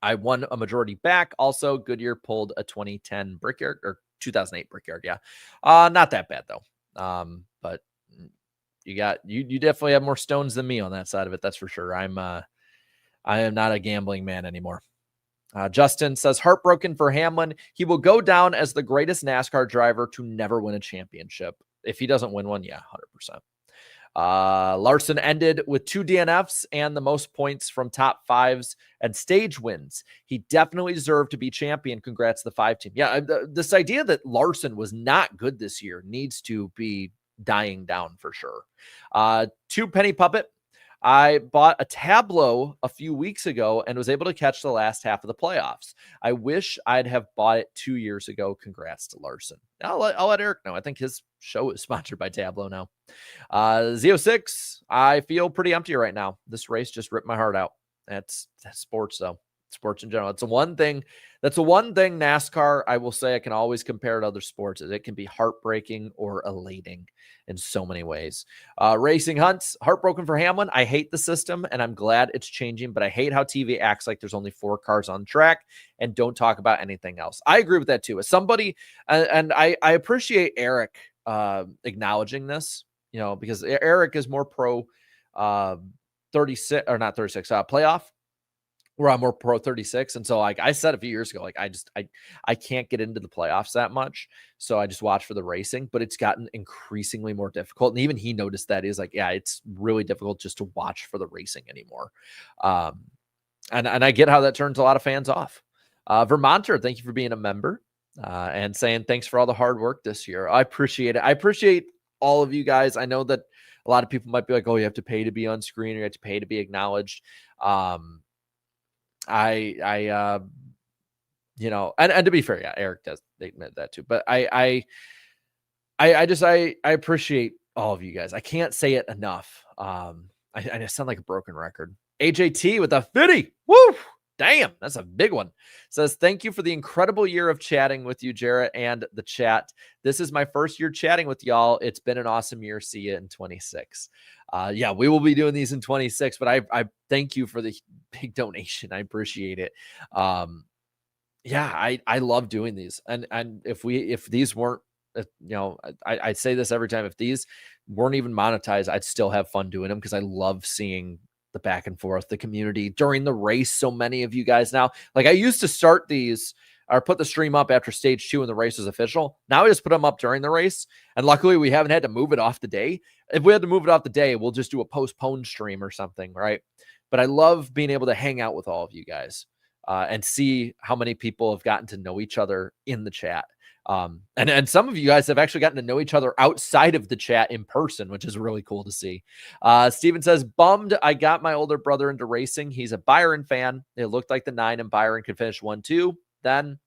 I won a majority back. Also, Goodyear pulled a 2010 Brickyard or 2008 Brickyard. Yeah. Not that bad though. But you definitely have more stones than me on that side of it. That's for sure. I am not a gambling man anymore. Justin says, heartbroken for Hamlin. He will go down as the greatest NASCAR driver to never win a championship. If he doesn't win one, yeah, 100%. Larson ended with 2 DNFs and the most points from top fives and stage wins. He definitely deserved to be champion. Congrats to the 5 team. Yeah, this idea that Larson was not good this year needs to be dying down for sure. 2 Penny Puppet. I bought a Tableau a few weeks ago and was able to catch the last half of the playoffs. I wish I'd have bought it 2 years ago. Congrats to Larson. I'll let Eric know. I think his show is sponsored by Tableau now. Z06, I feel pretty empty right now. This race just ripped my heart out. That's sports, though. sports in general. It's the one thing that's the one thing NASCAR, I will say, I can always compare to other sports, is it can be heartbreaking or elating in so many ways. Racing Hunts, heartbroken for Hamlin. I hate the system and I'm glad it's changing, but I hate how TV acts like there's only 4 cars on track and don't talk about anything else. I agree with that too. As somebody, and I appreciate Eric acknowledging this, because Eric is more pro 36 or not 36 playoff, where I'm more pro 36. And so like I said a few years ago, like I can't get into the playoffs that much. So I just watch for the racing, but it's gotten increasingly more difficult. And even he noticed that. He's like, yeah, it's really difficult just to watch for the racing anymore. And I get how that turns a lot of fans off. Vermonter, thank you for being a member and saying thanks for all the hard work this year. I appreciate it. I appreciate all of you guys. I know that a lot of people might be like, oh, you have to pay to be on screen or you have to pay to be acknowledged. And to be fair, yeah, Eric does admit that too, but I appreciate all of you guys. I can't say it enough. I sound like a broken record. AJT with a 50. Woo! Damn, that's a big one. Says, thank you for the incredible year of chatting with you, Jarrett, and the chat. This is my first year chatting with y'all. It's been an awesome year. See you in 26. Yeah, we will be doing these in 26, but I thank you for the big donation. I appreciate it. Yeah, I love doing these. And if these weren't, I say this every time, if these weren't even monetized, I'd still have fun doing them because I love seeing the back and forth, the community during the race. So many of you guys now, like I used to start these or put the stream up after stage 2 and the race was official. Now I just put them up during the race. And luckily we haven't had to move it off the day. If we had to move it off the day, we'll just do a postponed stream or something. Right. But I love being able to hang out with all of you guys and see how many people have gotten to know each other in the chat. And some of you guys have actually gotten to know each other outside of the chat in person, which is really cool to see. Steven says, bummed I got my older brother into racing. He's a Byron fan. It looked like the 9 and Byron could finish 1-2. Then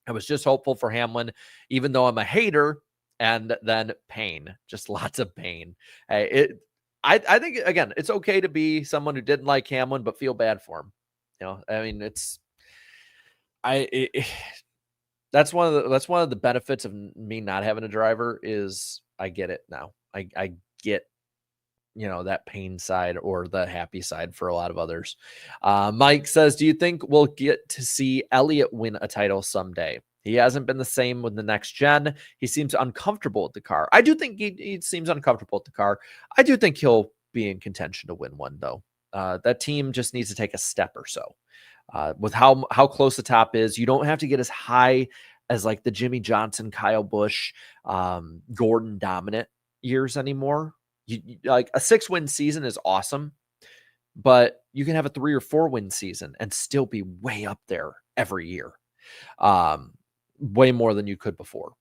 I was just hopeful for Hamlin, even though I'm a hater. And then pain, just lots of pain. I think, again, it's okay to be someone who didn't like Hamlin, but feel bad for him. I mean, that's one of the benefits of me not having a driver is I get it now. I get, that pain side or the happy side for a lot of others. Mike says, do you think we'll get to see Elliott win a title someday? He hasn't been the same with the next gen. He seems uncomfortable with the car. I do think he seems uncomfortable with the car. I do think he'll be in contention to win one though. That team just needs to take a step or so. With how close the top is, you don't have to get as high as like the Jimmy Johnson, Kyle Busch, Gordon dominant years anymore. You like a 6-win season is awesome, but you can have a 3 or 4 win season and still be way up there every year. Way more than you could before.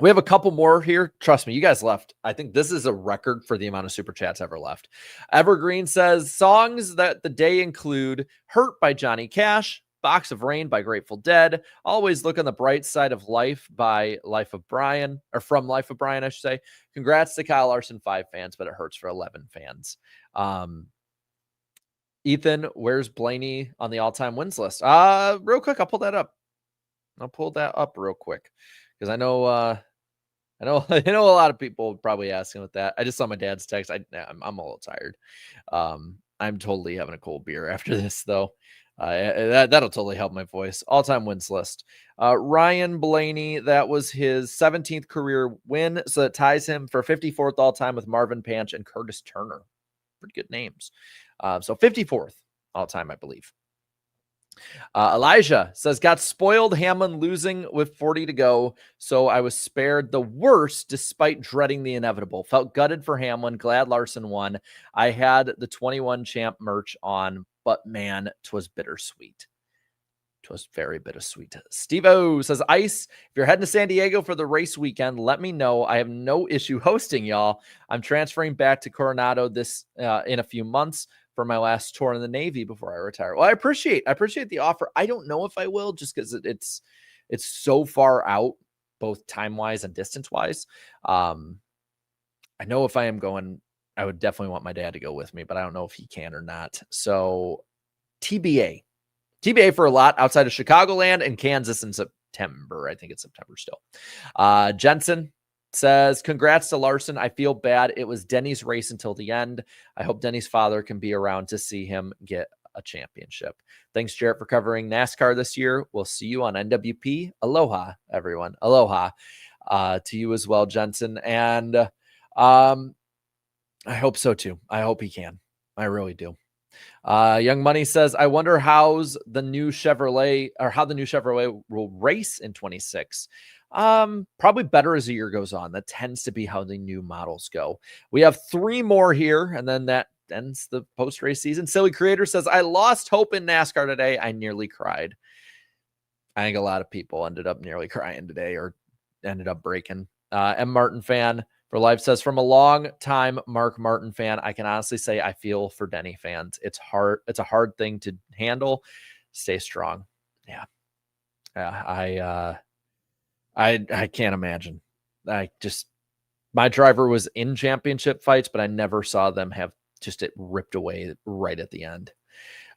We have a couple more here. Trust me, you guys left. I think this is a record for the amount of super chats ever left. Evergreen says, songs that the day include Hurt by Johnny Cash, Box of Rain by Grateful Dead, Always Look on the Bright Side of Life by Life of Brian, or from Life of Brian, I should say. Congrats to Kyle Larson 5 fans, but it hurts for 11 fans. Ethan, where's Blaney on the all-time wins list? Real quick, I'll pull that up. Real quick because I know a lot of people probably asking with that. I just saw my dad's text. I'm a little tired. I'm totally having a cold beer after this though. That'll totally help my voice. All-time wins list. Ryan Blaney, that was his 17th career win, so that ties him for 54th all-time with Marvin Panch and Curtis Turner. Pretty good names. So 54th all-time, I believe. Elijah says, got spoiled Hamlin losing with 40 to go, so I was spared the worst despite dreading the inevitable. Felt gutted for Hamlin. Glad Larson won. I had the 21 champ merch on, but man, 'twas bittersweet. 'Twas very bittersweet. Steve-O says, Ice, if you're heading to San Diego for the race weekend, let me know. I have no issue hosting y'all. I'm transferring back to Coronado this in a few months for my last tour in the Navy before I retire. Well, I appreciate the offer. I don't know if I will, just because it's so far out, both time-wise and distance-wise. I know if I am going, I would definitely want my dad to go with me, but I don't know if he can or not. So TBA. TBA for a lot outside of Chicagoland and Kansas in September. I think it's September still. Jensen says, congrats to Larson. I feel bad. It was Denny's race until the end. I hope Denny's father can be around to see him get a championship. Thanks, Jarrett, for covering NASCAR this year. We'll see you on NWP. Aloha, everyone. Aloha to you as well, Jensen. And I hope so too. I hope he can. I really do. Young Money says, I wonder how the new Chevrolet will race in 26. Probably better as the year goes on. That tends to be how the new models go. We have 3 more here, and then that ends the post-race season. Silly Creator says, I lost hope in NASCAR today. I nearly cried. I think a lot of people ended up nearly crying today or ended up breaking. M. Martin fan for life says, from a long time Mark Martin fan, I can honestly say I feel for Denny fans. It's hard. It's a hard thing to handle. Stay strong. Yeah. I can't imagine. My driver was in championship fights, but I never saw them have just it ripped away right at the end.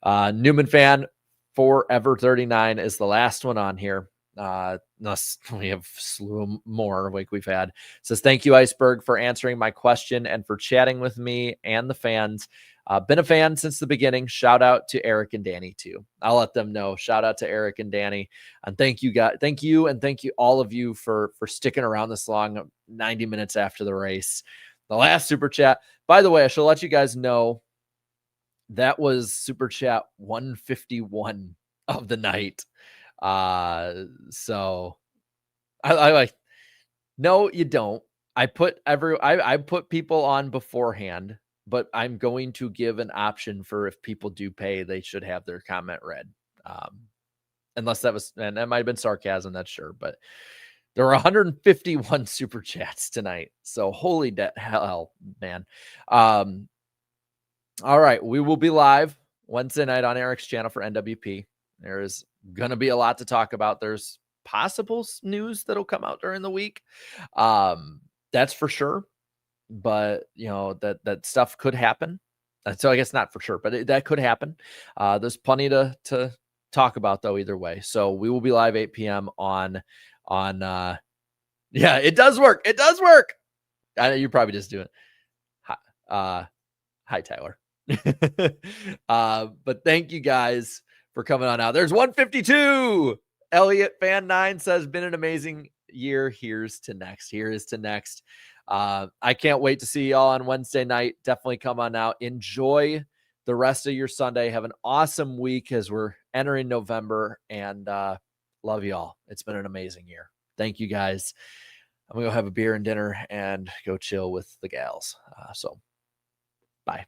Newman fan Forever 39 is the last one on here. We have slew more like we've had. Says, thank you, Iceberg, for answering my question and for chatting with me and the fans. Been a fan since the beginning. Shout out to Eric and Danny too. I'll let them know. Shout out to Eric and Danny. And thank you guys. Thank you. And thank you all of you for sticking around this long, 90 minutes after the race. The last super chat, by the way, I should let you guys know that was super chat 151 of the night. So I like, no, you don't. I put people on beforehand, but I'm going to give an option for if people do pay, they should have their comment read. Unless that was, and that might've been sarcasm, that's sure, but there were 151 super chats tonight. So holy hell, man. All right. We will be live Wednesday night on Eric's channel for NWP. There is going to be a lot to talk about. There's possible news that'll come out during the week. That's for sure. But you know, that stuff could happen. So I guess not for sure, but that could happen. There's plenty to talk about though, either way. So we will be live 8 p.m. on yeah, it does work. It does work. I know you're probably just doing hi Tyler. But thank you guys for coming on out. There's 152. Elliot Fan 9 says, been an amazing year. Here is to next. I can't wait to see y'all on Wednesday night. Definitely come on out. Enjoy the rest of your Sunday. Have an awesome week as we're entering November, and love y'all. It's been an amazing year. Thank you guys. I'm gonna go have a beer and dinner and go chill with the gals. So bye.